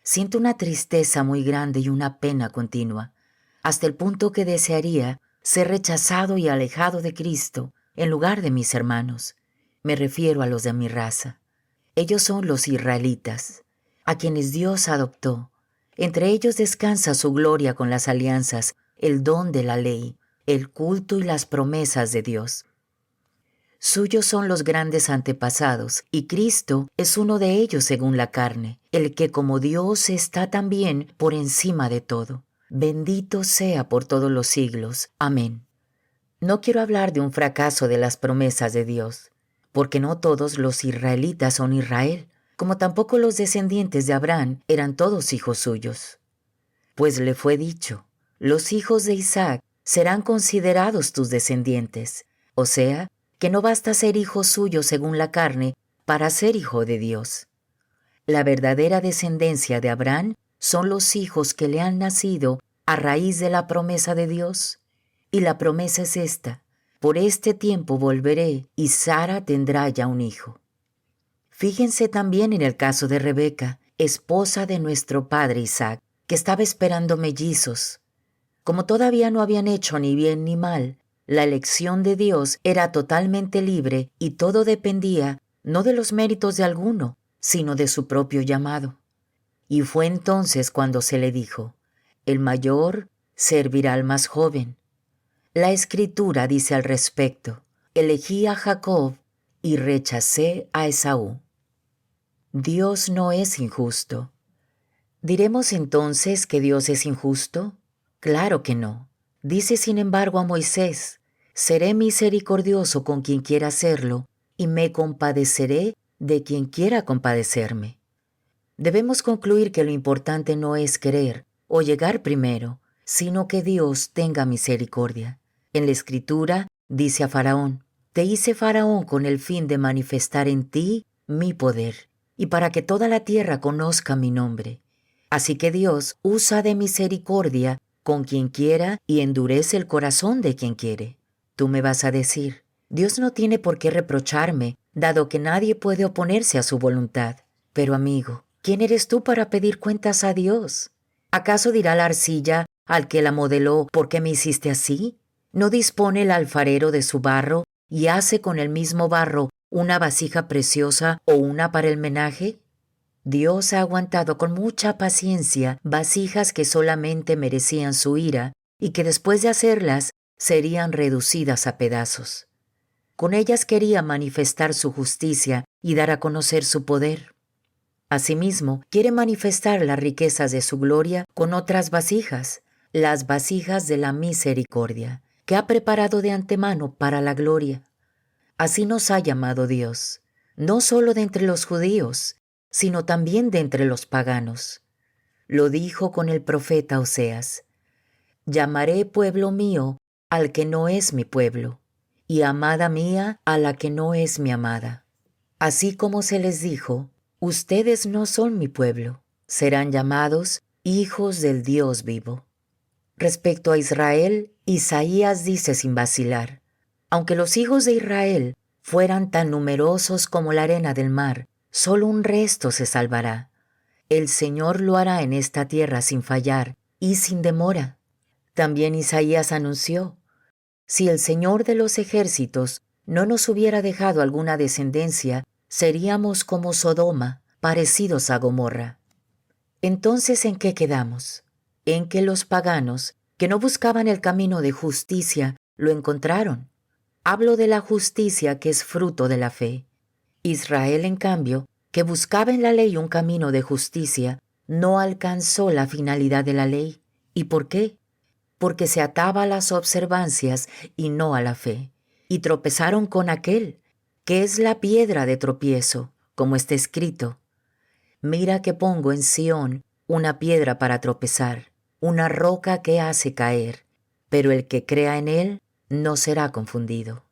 Siento una tristeza muy grande y una pena continua, hasta el punto que desearía ser rechazado y alejado de Cristo en lugar de mis hermanos. Me refiero a los de mi raza. Ellos son los israelitas, a quienes Dios adoptó. Entre ellos descansa su gloria con las alianzas, el don de la ley, el culto y las promesas de Dios. Suyos son los grandes antepasados, y Cristo es uno de ellos según la carne, el que como Dios está también por encima de todo. Bendito sea por todos los siglos. Amén. No quiero hablar de un fracaso de las promesas de Dios, porque no todos los israelitas son Israel, como tampoco los descendientes de Abraham eran todos hijos suyos. Pues le fue dicho, los hijos de Isaac serán considerados tus descendientes, o sea, que no basta ser hijo suyo según la carne para ser hijo de Dios. La verdadera descendencia de Abraham son los hijos que le han nacido a raíz de la promesa de Dios. Y la promesa es esta: por este tiempo volveré y Sara tendrá ya un hijo. Fíjense también en el caso de Rebeca, esposa de nuestro padre Isaac, que estaba esperando mellizos. Como todavía no habían hecho ni bien ni mal, la elección de Dios era totalmente libre y todo dependía no de los méritos de alguno, sino de su propio llamado. Y fue entonces cuando se le dijo: el mayor servirá al más joven. La Escritura dice al respecto: elegí a Jacob y rechacé a Esaú. Dios no es injusto. ¿Diremos entonces que Dios es injusto? Claro que no. Dice sin embargo a Moisés: seré misericordioso con quien quiera serlo, y me compadeceré de quien quiera compadecerme. Debemos concluir que lo importante no es querer o llegar primero, sino que Dios tenga misericordia. En la Escritura dice a Faraón: te hice Faraón con el fin de manifestar en ti mi poder, y para que toda la tierra conozca mi nombre. Así que Dios usa de misericordia con quien quiera y endurece el corazón de quien quiere. Tú me vas a decir: Dios no tiene por qué reprocharme, dado que nadie puede oponerse a su voluntad. Pero amigo, ¿quién eres tú para pedir cuentas a Dios? ¿Acaso dirá la arcilla al que la modeló: ¿por qué me hiciste así? ¿No dispone el alfarero de su barro y hace con el mismo barro una vasija preciosa o una para el menaje? Dios ha aguantado con mucha paciencia vasijas que solamente merecían su ira y que después de hacerlas serían reducidas a pedazos. Con ellas quería manifestar su justicia y dar a conocer su poder. Asimismo, quiere manifestar las riquezas de su gloria con otras vasijas, las vasijas de la misericordia, que ha preparado de antemano para la gloria. Así nos ha llamado Dios, no solo de entre los judíos, sino también de entre los paganos. Lo dijo con el profeta Oseas: llamaré pueblo mío al que no es mi pueblo, y amada mía a la que no es mi amada. Así como se les dijo: ustedes no son mi pueblo, serán llamados hijos del Dios vivo. Respecto a Israel, Isaías dice sin vacilar: aunque los hijos de Israel fueran tan numerosos como la arena del mar, solo un resto se salvará. El Señor lo hará en esta tierra sin fallar y sin demora. También Isaías anunció: si el Señor de los ejércitos no nos hubiera dejado alguna descendencia, seríamos como Sodoma, parecidos a Gomorra. Entonces, ¿en qué quedamos? En que los paganos, que no buscaban el camino de justicia, lo encontraron. Hablo de la justicia que es fruto de la fe. Israel, en cambio, que buscaba en la ley un camino de justicia, no alcanzó la finalidad de la ley. ¿Y por qué? Porque se ataba a las observancias y no a la fe, y tropezaron con aquel, que es la piedra de tropiezo, como está escrito: mira que pongo en Sión una piedra para tropezar, una roca que hace caer, pero el que crea en él no será confundido.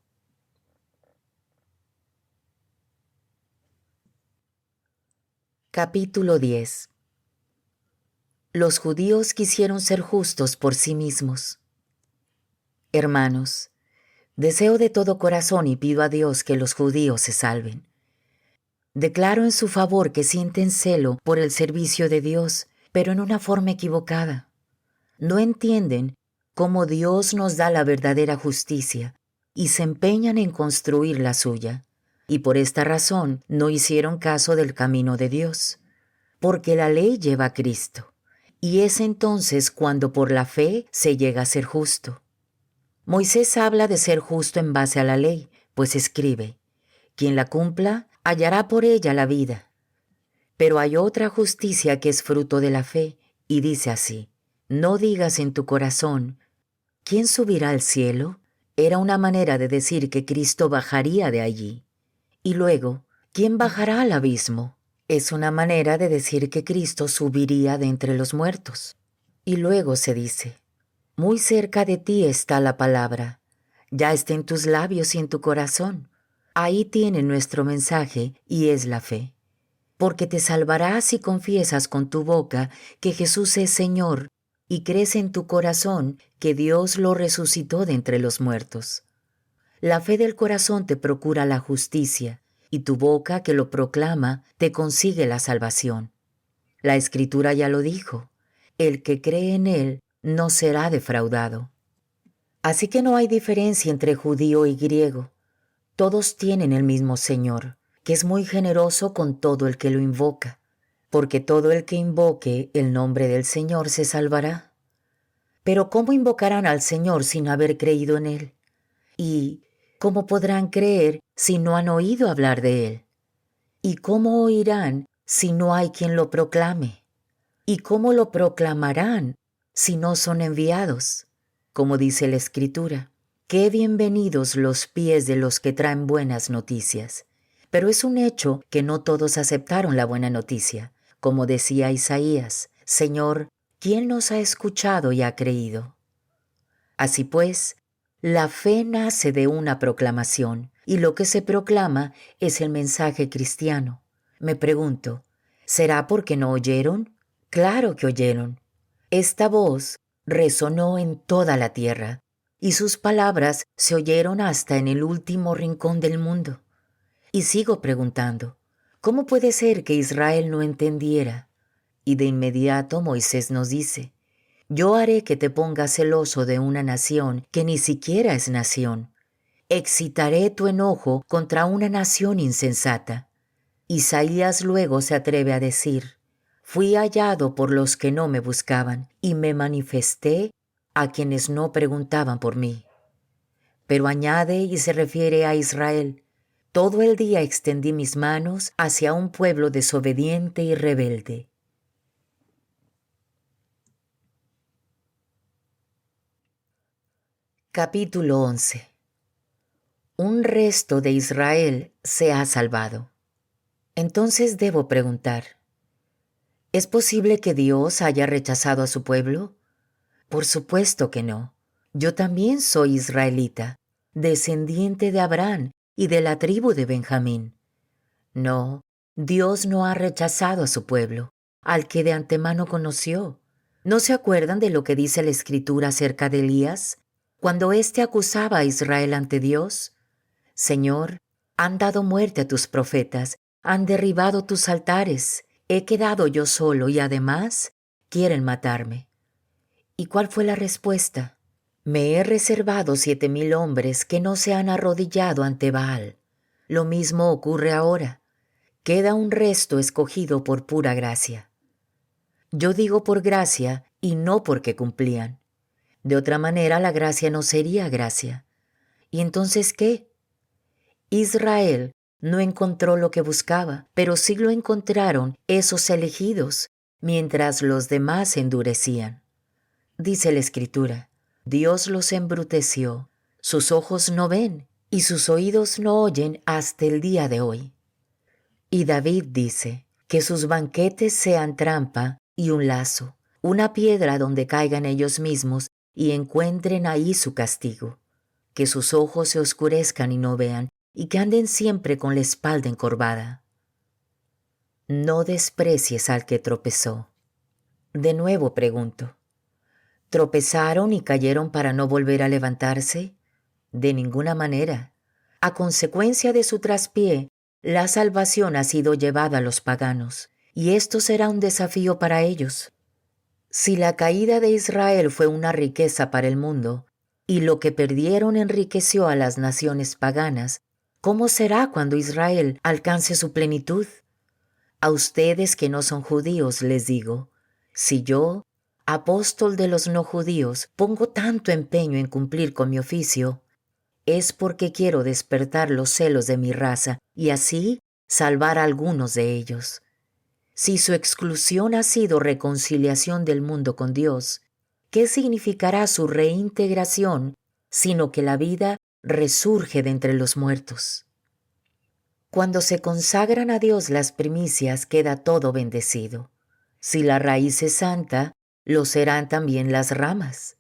Capítulo 10. Los judíos quisieron ser justos por sí mismos. Hermanos, deseo de todo corazón y pido a Dios que los judíos se salven. Declaro en su favor que sienten celo por el servicio de Dios, pero en una forma equivocada. No entienden cómo Dios nos da la verdadera justicia y se empeñan en construir la suya, y por esta razón no hicieron caso del camino de Dios, porque la ley lleva a Cristo, y es entonces cuando por la fe se llega a ser justo. Moisés habla de ser justo en base a la ley, pues escribe: quien la cumpla hallará por ella la vida. Pero hay otra justicia que es fruto de la fe, y dice así: no digas en tu corazón: ¿quién subirá al cielo? Era una manera de decir que Cristo bajaría de allí. Y luego: ¿quién bajará al abismo? Es una manera de decir que Cristo subiría de entre los muertos. Y luego se dice: muy cerca de ti está la palabra, ya está en tus labios y en tu corazón. Ahí tiene nuestro mensaje y es la fe. Porque te salvarás si confiesas con tu boca que Jesús es Señor y crees en tu corazón que Dios lo resucitó de entre los muertos. La fe del corazón te procura la justicia, y tu boca que lo proclama te consigue la salvación. La Escritura ya lo dijo: el que cree en Él no será defraudado. Así que no hay diferencia entre judío y griego. Todos tienen el mismo Señor, que es muy generoso con todo el que lo invoca, porque todo el que invoque el nombre del Señor se salvará. Pero ¿cómo invocarán al Señor sin haber creído en Él? ¿Y cómo podrán creer si no han oído hablar de Él? ¿Y cómo oirán si no hay quien lo proclame? ¿Y cómo lo proclamarán si no son enviados? Como dice la Escritura: qué bienvenidos los pies de los que traen buenas noticias. Pero es un hecho que no todos aceptaron la buena noticia. Como decía Isaías, Señor, ¿quién nos ha escuchado y ha creído? Así pues, la fe nace de una proclamación, y lo que se proclama es el mensaje cristiano. Me pregunto, ¿será porque no oyeron? Claro que oyeron. Esta voz resonó en toda la tierra, y sus palabras se oyeron hasta en el último rincón del mundo. Y sigo preguntando, ¿cómo puede ser que Israel no entendiera? Y de inmediato Moisés nos dice, yo haré que te pongas celoso de una nación que ni siquiera es nación. Excitaré tu enojo contra una nación insensata. Isaías luego se atreve a decir, fui hallado por los que no me buscaban y me manifesté a quienes no preguntaban por mí. Pero añade y se refiere a Israel, todo el día extendí mis manos hacia un pueblo desobediente y rebelde. Capítulo 11. Un resto de Israel se ha salvado. Entonces debo preguntar, ¿es posible que Dios haya rechazado a su pueblo? Por supuesto que no. Yo también soy israelita, descendiente de Abraham y de la tribu de Benjamín. No, Dios no ha rechazado a su pueblo, al que de antemano conoció. ¿No se acuerdan de lo que dice la Escritura acerca de Elías, cuando éste acusaba a Israel ante Dios? Señor, han dado muerte a tus profetas, han derribado tus altares, he quedado yo solo y además quieren matarme. ¿Y cuál fue la respuesta? Me he reservado 7,000 hombres que no se han arrodillado ante Baal. Lo mismo ocurre ahora. Queda un resto escogido por pura gracia. Yo digo por gracia y no porque cumplían. De otra manera la gracia no sería gracia. ¿Y entonces qué? Israel no encontró lo que buscaba, pero sí lo encontraron esos elegidos, mientras los demás se endurecían. Dice la Escritura, Dios los embruteció, sus ojos no ven y sus oídos no oyen hasta el día de hoy. Y David dice, que sus banquetes sean trampa y un lazo, una piedra donde caigan ellos mismos y encuentren ahí su castigo. Que sus ojos se oscurezcan y no vean, y que anden siempre con la espalda encorvada. No desprecies al que tropezó. De nuevo pregunto, ¿tropezaron y cayeron para no volver a levantarse? De ninguna manera. A consecuencia de su traspié, la salvación ha sido llevada a los paganos, y esto será un desafío para ellos. Si la caída de Israel fue una riqueza para el mundo, y lo que perdieron enriqueció a las naciones paganas, ¿cómo será cuando Israel alcance su plenitud? A ustedes que no son judíos les digo, si yo, apóstol de los no judíos, pongo tanto empeño en cumplir con mi oficio, es porque quiero despertar los celos de mi raza y así salvar a algunos de ellos. Si su exclusión ha sido reconciliación del mundo con Dios, ¿qué significará su reintegración, sino que la vida resurge de entre los muertos? Cuando se consagran a Dios las primicias, queda todo bendecido. Si la raíz es santa, lo serán también las ramas.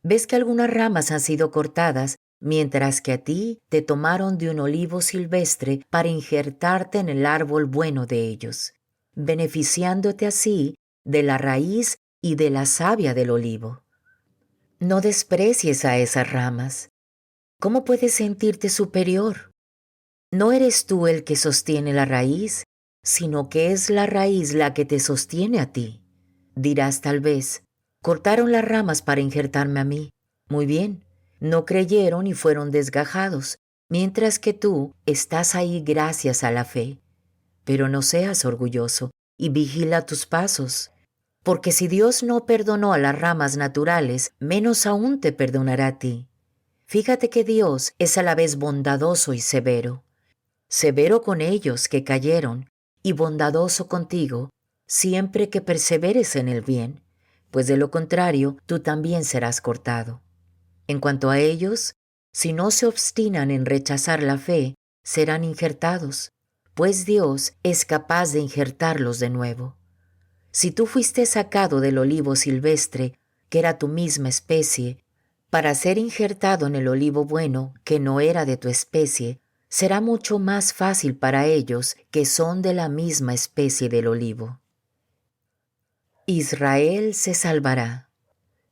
¿Ves que algunas ramas han sido cortadas, mientras que a ti te tomaron de un olivo silvestre para injertarte en el árbol bueno de ellos, beneficiándote así de la raíz y de la savia del olivo? No desprecies a esas ramas. ¿Cómo puedes sentirte superior? No eres tú el que sostiene la raíz, sino que es la raíz la que te sostiene a ti. Dirás tal vez, cortaron las ramas para injertarme a mí. Muy bien, no creyeron y fueron desgajados, mientras que tú estás ahí gracias a la fe. Pero no seas orgulloso y vigila tus pasos, porque si Dios no perdonó a las ramas naturales, menos aún te perdonará a ti. Fíjate que Dios es a la vez bondadoso y severo. Severo con ellos que cayeron y bondadoso contigo, siempre que perseveres en el bien, pues de lo contrario tú también serás cortado. En cuanto a ellos, si no se obstinan en rechazar la fe, serán injertados, pues Dios es capaz de injertarlos de nuevo. Si tú fuiste sacado del olivo silvestre, que era tu misma especie, para ser injertado en el olivo bueno, que no era de tu especie, será mucho más fácil para ellos que son de la misma especie del olivo. Israel se salvará.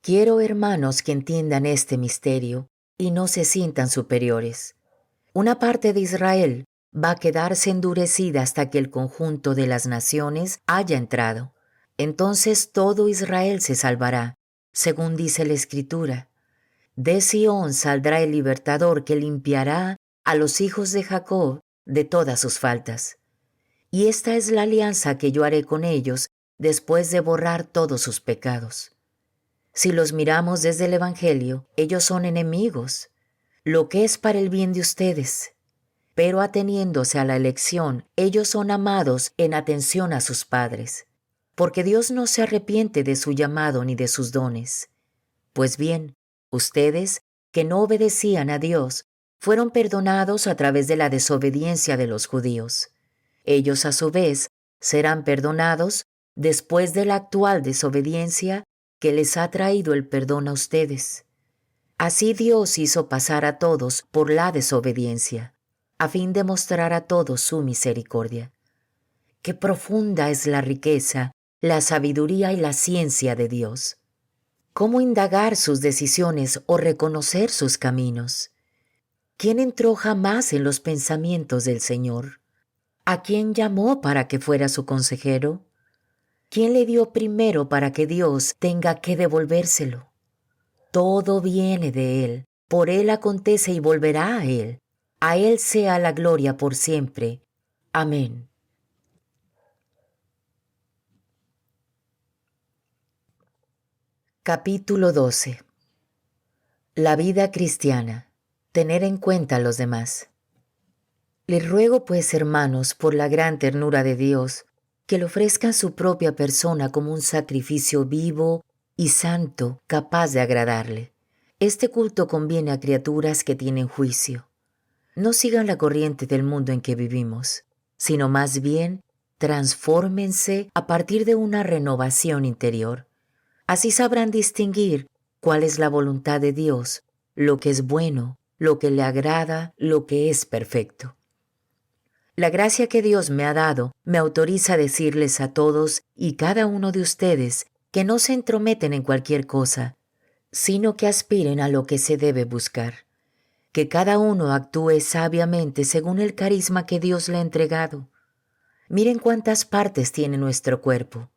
Quiero, hermanos, que entiendan este misterio y no se sientan superiores. Una parte de Israel va a quedarse endurecida hasta que el conjunto de las naciones haya entrado. Entonces todo Israel se salvará, según dice la Escritura. De Sión saldrá el libertador que limpiará a los hijos de Jacob de todas sus faltas. Y esta es la alianza que yo haré con ellos después de borrar todos sus pecados. Si los miramos desde el Evangelio, ellos son enemigos, lo que es para el bien de ustedes. Pero ateniéndose a la elección, ellos son amados en atención a sus padres, porque Dios no se arrepiente de su llamado ni de sus dones. Pues bien, ustedes, que no obedecían a Dios, fueron perdonados a través de la desobediencia de los judíos. Ellos, a su vez, serán perdonados después de la actual desobediencia que les ha traído el perdón a ustedes. Así Dios hizo pasar a todos por la desobediencia, a fin de mostrar a todos su misericordia. Qué profunda es la riqueza, la sabiduría y la ciencia de Dios. ¿Cómo indagar sus decisiones o reconocer sus caminos? ¿Quién entró jamás en los pensamientos del Señor? ¿A quién llamó para que fuera su consejero? ¿Quién le dio primero para que Dios tenga que devolvérselo? Todo viene de Él, por Él acontece y volverá a Él. A Él sea la gloria por siempre. Amén. Capítulo 12. La vida cristiana. Tener en cuenta a los demás. Les ruego pues, hermanos, por la gran ternura de Dios, que le ofrezcan su propia persona como un sacrificio vivo y santo, capaz de agradarle. Este culto conviene a criaturas que tienen juicio. No sigan la corriente del mundo en que vivimos, sino más bien transfórmense a partir de una renovación interior. Así sabrán distinguir cuál es la voluntad de Dios, lo que es bueno, lo que le agrada, lo que es perfecto. La gracia que Dios me ha dado me autoriza a decirles a todos y cada uno de ustedes que no se entrometen en cualquier cosa, sino que aspiren a lo que se debe buscar. Que cada uno actúe sabiamente según el carisma que Dios le ha entregado. Miren cuántas partes tiene nuestro cuerpo,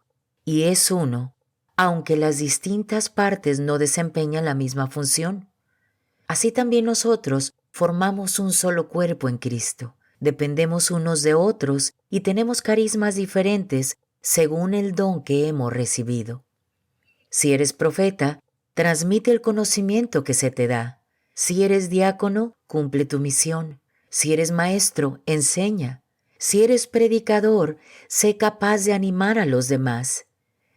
y es uno, aunque las distintas partes no desempeñan la misma función. Así también nosotros formamos un solo cuerpo en Cristo. Dependemos unos de otros y tenemos carismas diferentes según el don que hemos recibido. Si eres profeta, transmite el conocimiento que se te da. Si eres diácono, cumple tu misión. Si eres maestro, enseña. Si eres predicador, sé capaz de animar a los demás.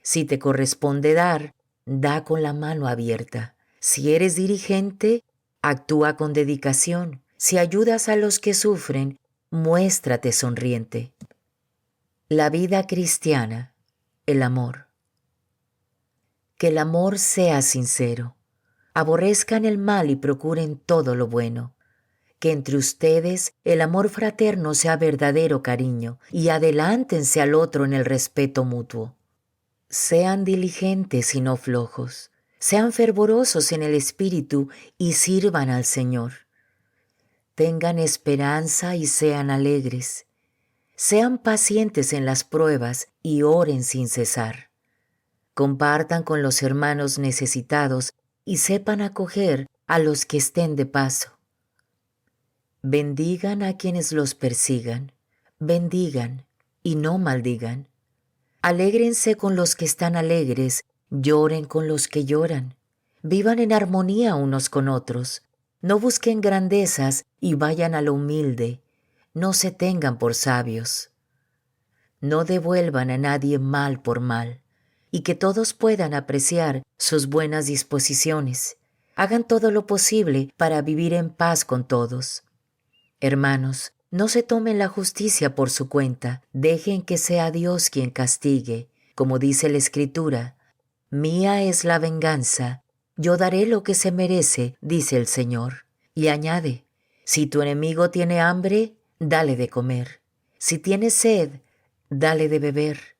Si te corresponde dar, da con la mano abierta. Si eres dirigente, actúa con dedicación. Si ayudas a los que sufren, muéstrate sonriente. La vida cristiana, el amor. Que el amor sea sincero. Aborrezcan el mal y procuren todo lo bueno. Que entre ustedes el amor fraterno sea verdadero cariño y adelántense al otro en el respeto mutuo. Sean diligentes y no flojos. Sean fervorosos en el espíritu y sirvan al Señor. Tengan esperanza y sean alegres. Sean pacientes en las pruebas y oren sin cesar. Compartan con los hermanos necesitados y sepan acoger a los que estén de paso. Bendigan a quienes los persigan. Bendigan y no maldigan. Alégrense con los que están alegres, lloren con los que lloran. Vivan en armonía unos con otros. No busquen grandezas y vayan a lo humilde. No se tengan por sabios. No devuelvan a nadie mal por mal, y que todos puedan apreciar sus buenas disposiciones. Hagan todo lo posible para vivir en paz con todos. Hermanos, No se tomen la justicia por su cuenta, dejen que sea Dios quien castigue, como dice la Escritura. Mía es la venganza, yo daré lo que se merece, dice el Señor. Y añade, si tu enemigo tiene hambre, dale de comer. Si tiene sed, dale de beber.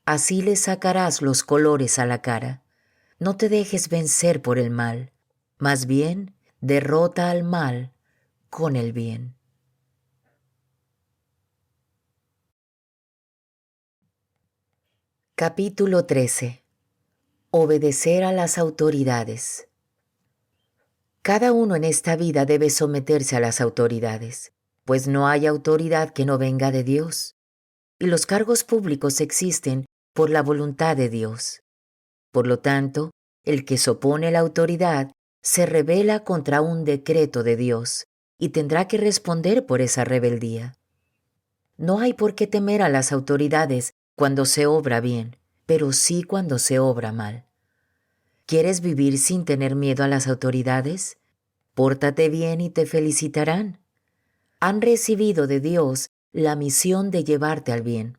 Así le sacarás los colores a la cara. No te dejes vencer por el mal, más bien derrota al mal con el bien. Capítulo 13. Obedecer a las autoridades. Cada uno en esta vida debe someterse a las autoridades, pues no hay autoridad que no venga de Dios, y los cargos públicos existen por la voluntad de Dios. Por lo tanto, el que se opone a la autoridad se rebela contra un decreto de Dios y tendrá que responder por esa rebeldía. No hay por qué temer a las autoridades cuando se obra bien, pero sí cuando se obra mal. ¿Quieres vivir sin tener miedo a las autoridades? Pórtate bien y te felicitarán. Han recibido de Dios la misión de llevarte al bien.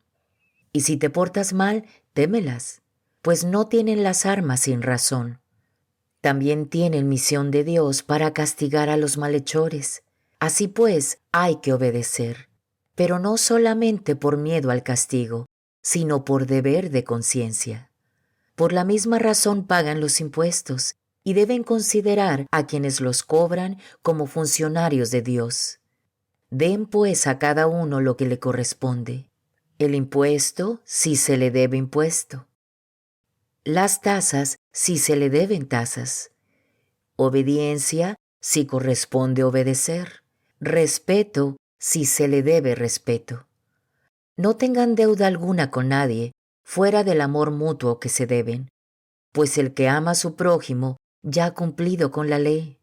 Y si te portas mal, témelas, pues no tienen las armas sin razón. También tienen misión de Dios para castigar a los malhechores. Así pues, hay que obedecer, pero no solamente por miedo al castigo, sino por deber de conciencia. Por la misma razón pagan los impuestos y deben considerar a quienes los cobran como funcionarios de Dios. Den pues a cada uno lo que le corresponde. El impuesto, si se le debe impuesto. Las tasas, si se le deben tasas. Obediencia, si corresponde obedecer. Respeto, si se le debe respeto. No tengan deuda alguna con nadie, fuera del amor mutuo que se deben, pues el que ama a su prójimo ya ha cumplido con la ley.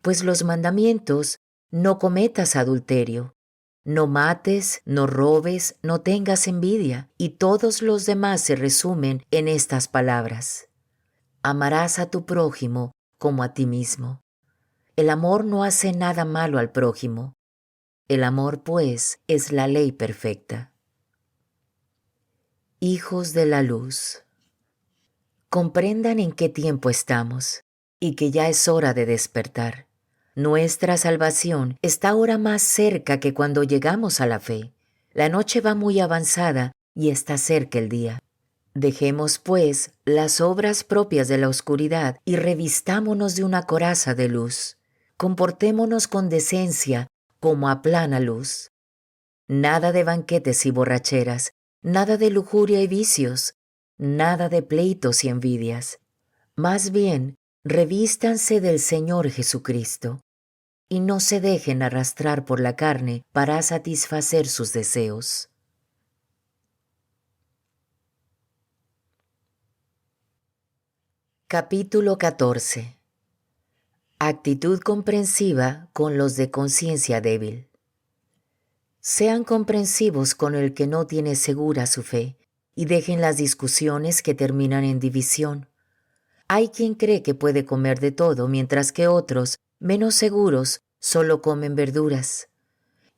Pues los mandamientos: no cometas adulterio, no mates, no robes, no tengas envidia, y todos los demás se resumen en estas palabras: amarás a tu prójimo como a ti mismo. El amor no hace nada malo al prójimo. El amor, pues, es la ley perfecta. Hijos de la luz. Comprendan en qué tiempo estamos y que ya es hora de despertar. Nuestra salvación está ahora más cerca que cuando llegamos a la fe. La noche va muy avanzada y está cerca el día. Dejemos, pues, las obras propias de la oscuridad y revistámonos de una coraza de luz. Comportémonos con decencia como a plena luz. Nada de banquetes y borracheras, nada de lujuria y vicios, nada de pleitos y envidias. Más bien, revístanse del Señor Jesucristo y no se dejen arrastrar por la carne para satisfacer sus deseos. Capítulo 14. Actitud comprensiva con los de conciencia débil. Sean comprensivos con el que no tiene segura su fe y dejen las discusiones que terminan en división. Hay quien cree que puede comer de todo, mientras que otros, menos seguros, solo comen verduras.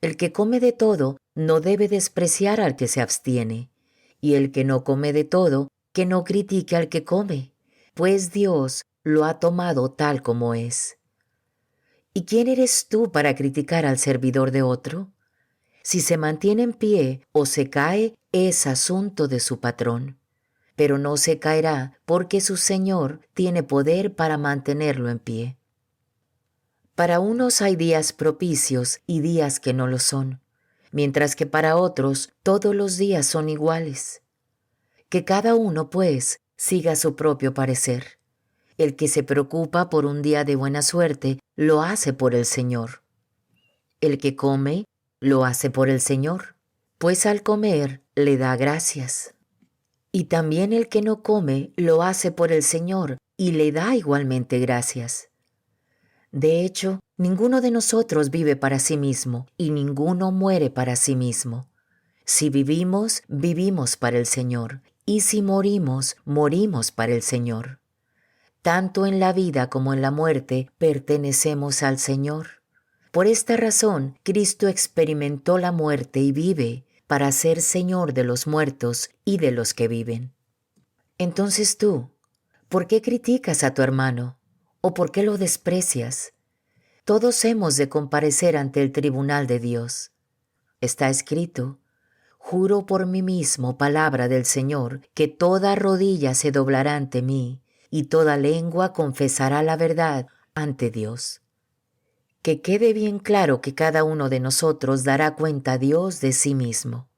El que come de todo no debe despreciar al que se abstiene, y el que no come de todo, que no critique al que come, pues Dios lo ha tomado tal como es. ¿Y quién eres tú para criticar al servidor de otro? Si se mantiene en pie o se cae, es asunto de su patrón, pero no se caerá porque su Señor tiene poder para mantenerlo en pie. Para unos hay días propicios y días que no lo son, mientras que para otros todos los días son iguales. Que cada uno, pues, siga su propio parecer. El que se preocupa por un día de buena suerte, lo hace por el Señor. El que come, lo hace por el Señor, pues al comer le da gracias. Y también el que no come, lo hace por el Señor y le da igualmente gracias. De hecho, ninguno de nosotros vive para sí mismo y ninguno muere para sí mismo. Si vivimos, vivimos para el Señor, y si morimos, morimos para el Señor. Tanto en la vida como en la muerte pertenecemos al Señor. Por esta razón, Cristo experimentó la muerte y vive para ser Señor de los muertos y de los que viven. Entonces tú, ¿por qué criticas a tu hermano? ¿O por qué lo desprecias? Todos hemos de comparecer ante el tribunal de Dios. Está escrito: juro por mí mismo, palabra del Señor, que toda rodilla se doblará ante mí, y toda lengua confesará la verdad ante Dios. Que quede bien claro que cada uno de nosotros dará cuenta a Dios de sí mismo.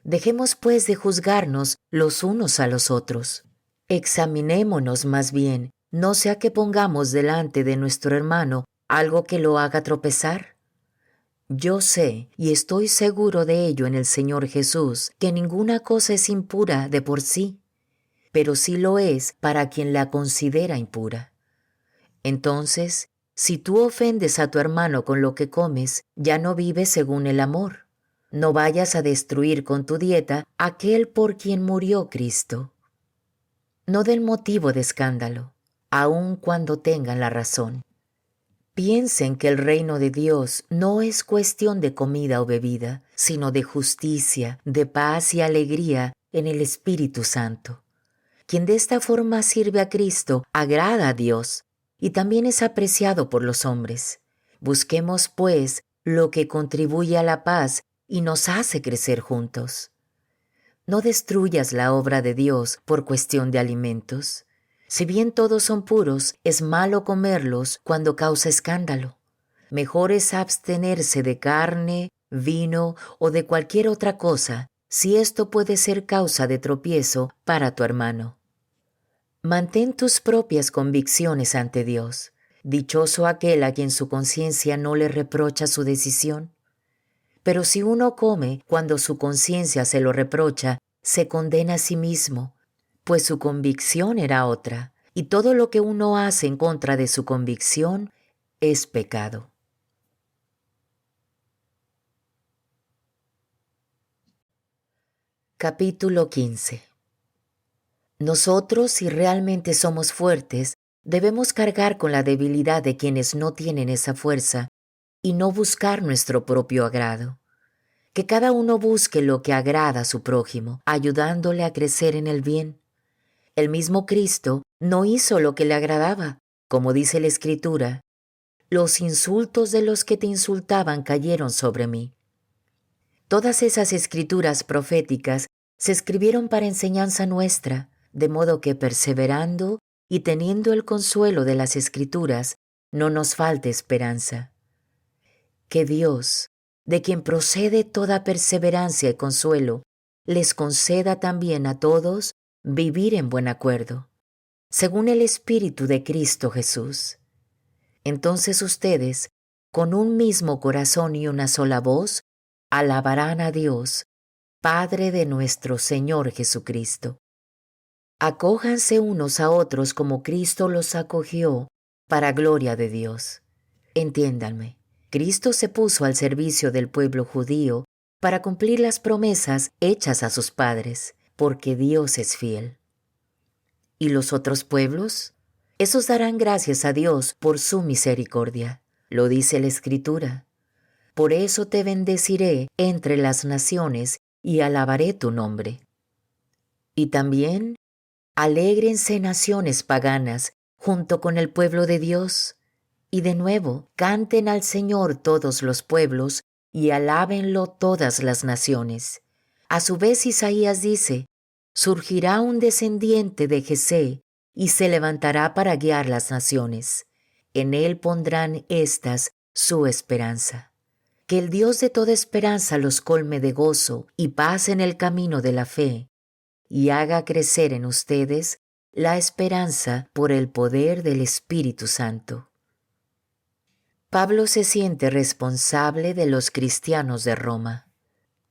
Dejemos pues de juzgarnos los unos a los otros. Examinémonos más bien, no sea que pongamos delante de nuestro hermano algo que lo haga tropezar. Yo sé, y estoy seguro de ello en el Señor Jesús, que ninguna cosa es impura de por sí, pero sí lo es para quien la considera impura. Entonces, si tú ofendes a tu hermano con lo que comes, ya no vives según el amor. No vayas a destruir con tu dieta aquel por quien murió Cristo. No den motivo de escándalo, aun cuando tengan la razón. Piensen que el reino de Dios no es cuestión de comida o bebida, sino de justicia, de paz y alegría en el Espíritu Santo. Quien de esta forma sirve a Cristo agrada a Dios y también es apreciado por los hombres. Busquemos, pues, lo que contribuye a la paz y nos hace crecer juntos. No destruyas la obra de Dios por cuestión de alimentos. Si bien todos son puros, es malo comerlos cuando causa escándalo. Mejor es abstenerse de carne, vino o de cualquier otra cosa, si esto puede ser causa de tropiezo para tu hermano. Mantén tus propias convicciones ante Dios. Dichoso aquel a quien su conciencia no le reprocha su decisión. Pero si uno come cuando su conciencia se lo reprocha, se condena a sí mismo, pues su convicción era otra, y todo lo que uno hace en contra de su convicción es pecado. Capítulo 15. Nosotros, si realmente somos fuertes, debemos cargar con la debilidad de quienes no tienen esa fuerza y no buscar nuestro propio agrado. Que cada uno busque lo que agrada a su prójimo, ayudándole a crecer en el bien. El mismo Cristo no hizo lo que le agradaba, como dice la Escritura: los insultos de los que te insultaban cayeron sobre mí. Todas esas escrituras proféticas se escribieron para enseñanza nuestra, de modo que perseverando y teniendo el consuelo de las Escrituras, no nos falte esperanza. Que Dios, de quien procede toda perseverancia y consuelo, les conceda también a todos vivir en buen acuerdo, según el Espíritu de Cristo Jesús. Entonces ustedes, con un mismo corazón y una sola voz, alabarán a Dios, Padre de nuestro Señor Jesucristo. Acójanse unos a otros como Cristo los acogió, para gloria de Dios. Entiéndanme, Cristo se puso al servicio del pueblo judío para cumplir las promesas hechas a sus padres, porque Dios es fiel. ¿Y los otros pueblos? Esos darán gracias a Dios por su misericordia. Lo dice la Escritura. Por eso te bendeciré entre las naciones y alabaré tu nombre. Y también, alégrense naciones paganas junto con el pueblo de Dios. Y de nuevo, canten al Señor todos los pueblos y alábenlo todas las naciones. A su vez Isaías dice: surgirá un descendiente de Jesé y se levantará para guiar las naciones. En él pondrán estas su esperanza. Que el Dios de toda esperanza los colme de gozo y paz en el camino de la fe, y haga crecer en ustedes la esperanza por el poder del Espíritu Santo. Pablo se siente responsable de los cristianos de Roma.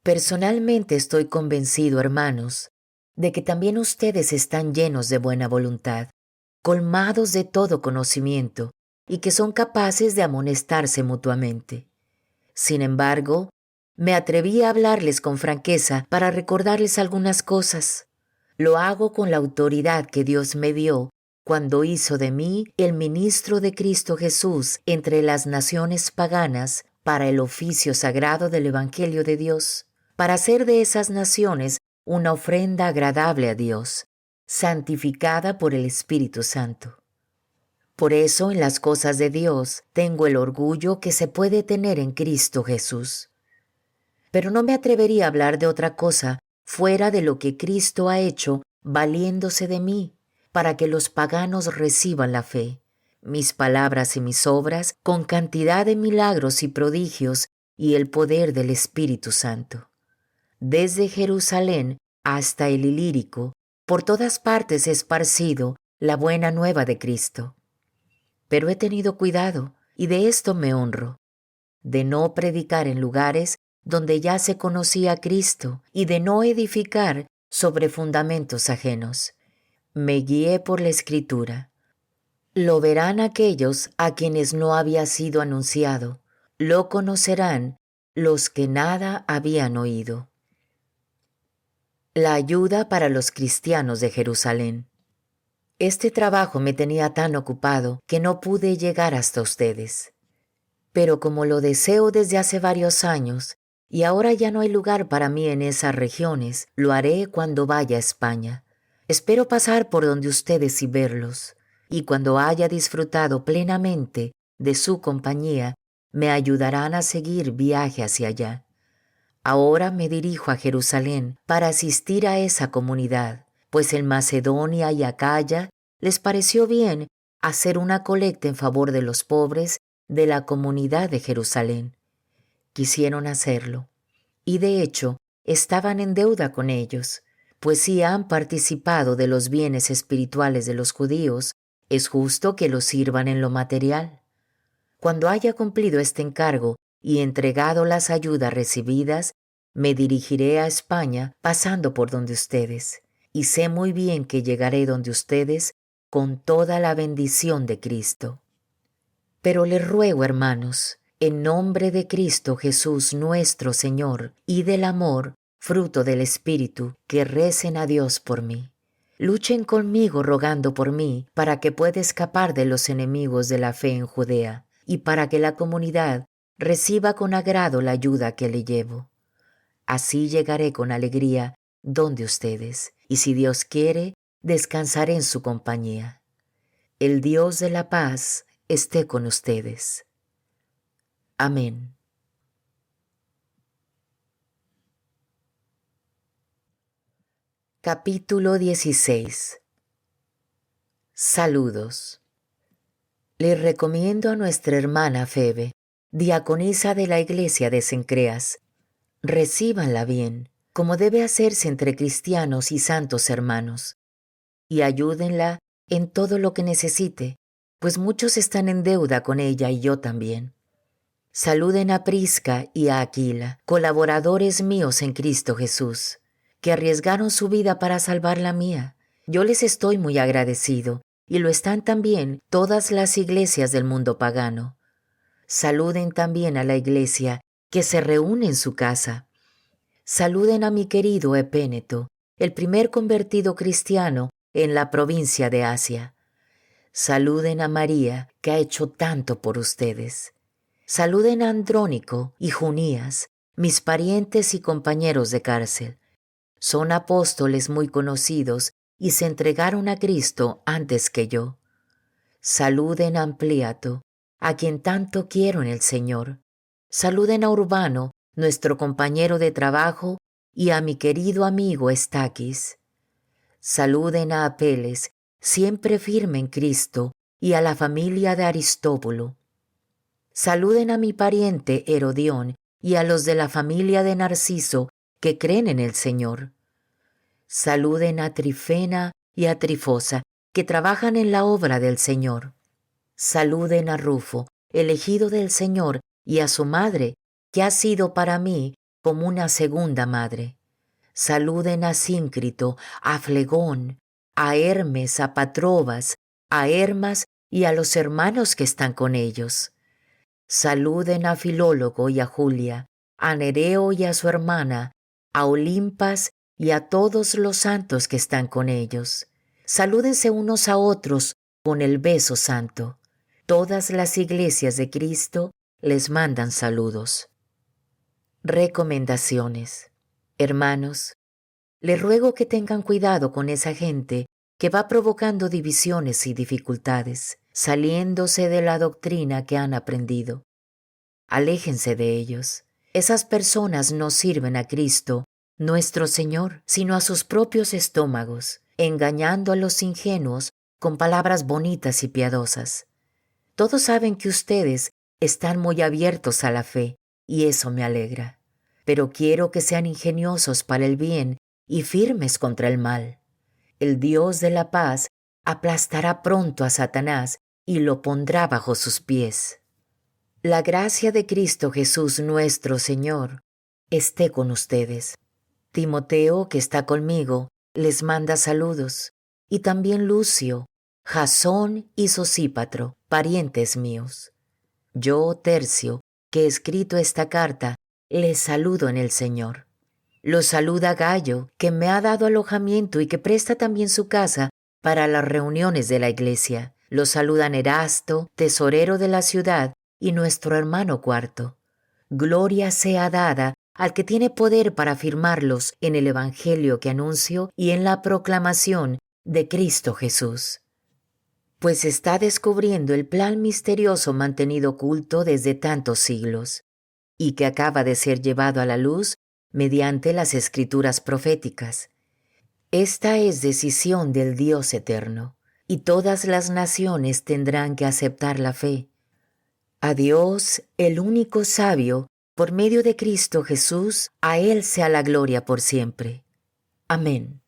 Personalmente estoy convencido, hermanos, de que también ustedes están llenos de buena voluntad, colmados de todo conocimiento, y que son capaces de amonestarse mutuamente. Sin embargo, me atreví a hablarles con franqueza para recordarles algunas cosas. Lo hago con la autoridad que Dios me dio cuando hizo de mí el ministro de Cristo Jesús entre las naciones paganas para el oficio sagrado del Evangelio de Dios, para hacer de esas naciones una ofrenda agradable a Dios, santificada por el Espíritu Santo. Por eso en las cosas de Dios tengo el orgullo que se puede tener en Cristo Jesús. Pero no me atrevería a hablar de otra cosa fuera de lo que Cristo ha hecho valiéndose de mí, para que los paganos reciban la fe, mis palabras y mis obras con cantidad de milagros y prodigios y el poder del Espíritu Santo. Desde Jerusalén hasta el Ilírico, por todas partes he esparcido la buena nueva de Cristo. Pero he tenido cuidado, y de esto me honro, de no predicar en lugares donde ya se conocía a Cristo y de no edificar sobre fundamentos ajenos. Me guié por la Escritura. Lo verán aquellos a quienes no había sido anunciado, lo conocerán los que nada habían oído. La ayuda para los cristianos de Jerusalén. Este trabajo me tenía tan ocupado que no pude llegar hasta ustedes. Pero como lo deseo desde hace varios años, y ahora ya no hay lugar para mí en esas regiones, lo haré cuando vaya a España. Espero pasar por donde ustedes y verlos, y cuando haya disfrutado plenamente de su compañía, me ayudarán a seguir viaje hacia allá. Ahora me dirijo a Jerusalén para asistir a esa comunidad, pues en Macedonia y Acaya les pareció bien hacer una colecta en favor de los pobres de la comunidad de Jerusalén. Quisieron hacerlo, y de hecho estaban en deuda con ellos, pues si han participado de los bienes espirituales de los judíos, es justo que los sirvan en lo material. Cuando haya cumplido este encargo y entregado las ayudas recibidas, me dirigiré a España pasando por donde ustedes, y sé muy bien que llegaré donde ustedes con toda la bendición de Cristo. Pero les ruego, hermanos, en nombre de Cristo Jesús nuestro Señor y del amor, fruto del Espíritu, que recen a Dios por mí. Luchen conmigo rogando por mí para que pueda escapar de los enemigos de la fe en Judea y para que la comunidad reciba con agrado la ayuda que le llevo. Así llegaré con alegría donde ustedes, y si Dios quiere, descansaré en su compañía. El Dios de la paz esté con ustedes. Amén. Capítulo 16. Saludos. Les recomiendo a nuestra hermana Febe, diaconisa de la iglesia de Cencreas. Recíbanla bien, como debe hacerse entre cristianos y santos hermanos, y ayúdenla en todo lo que necesite, pues muchos están en deuda con ella y yo también. Saluden a Prisca y a Aquila, colaboradores míos en Cristo Jesús, que arriesgaron su vida para salvar la mía. Yo les estoy muy agradecido, y lo están también todas las iglesias del mundo pagano. Saluden también a la iglesia que se reúne en su casa. Saluden a mi querido Epéneto, el primer convertido cristiano en la provincia de Asia. Saluden a María, que ha hecho tanto por ustedes. Saluden a Andrónico y Junías, mis parientes y compañeros de cárcel. Son apóstoles muy conocidos y se entregaron a Cristo antes que yo. Saluden a Ampliato, a quien tanto quiero en el Señor. Saluden a Urbano, nuestro compañero de trabajo, y a mi querido amigo Estaquis. Saluden a Apeles, siempre firme en Cristo, y a la familia de Aristóbulo. Saluden a mi pariente Herodión y a los de la familia de Narciso que creen en el Señor. Saluden a Trifena y a Trifosa, que trabajan en la obra del Señor. Saluden a Rufo, elegido del Señor, y a su madre, que ha sido para mí como una segunda madre. Saluden a Síncrito, a Flegón, a Hermes, a Patrobas, a Hermas y a los hermanos que están con ellos. Saluden a Filólogo y a Julia, a Nereo y a su hermana, a Olimpas y a todos los santos que están con ellos. Salúdense unos a otros con el beso santo. Todas las iglesias de Cristo les mandan saludos. Recomendaciones. Hermanos, les ruego que tengan cuidado con esa gente que va provocando divisiones y dificultades, saliéndose de la doctrina que han aprendido. Aléjense de ellos. Esas personas no sirven a Cristo, nuestro Señor, sino a sus propios estómagos, engañando a los ingenuos con palabras bonitas y piadosas. Todos saben que ustedes están muy abiertos a la fe, y eso me alegra. Pero quiero que sean ingeniosos para el bien y firmes contra el mal. El Dios de la paz aplastará pronto a Satanás y lo pondrá bajo sus pies. La gracia de Cristo Jesús nuestro Señor esté con ustedes. Timoteo, que está conmigo, les manda saludos, y también Lucio, Jasón y Sosípatro, parientes míos. Yo, Tercio, que he escrito esta carta, les saludo en el Señor. Los saluda Gayo, que me ha dado alojamiento y que presta también su casa para las reuniones de la iglesia. Los saludan Erasto, tesorero de la ciudad, y nuestro hermano Cuarto. Gloria sea dada al que tiene poder para afirmarlos en el Evangelio que anuncio y en la proclamación de Cristo Jesús. Pues está descubriendo el plan misterioso mantenido oculto desde tantos siglos, y que acaba de ser llevado a la luz mediante las escrituras proféticas. Esta es decisión del Dios eterno, y todas las naciones tendrán que aceptar la fe. A Dios, el único sabio, por medio de Cristo Jesús, a Él sea la gloria por siempre. Amén.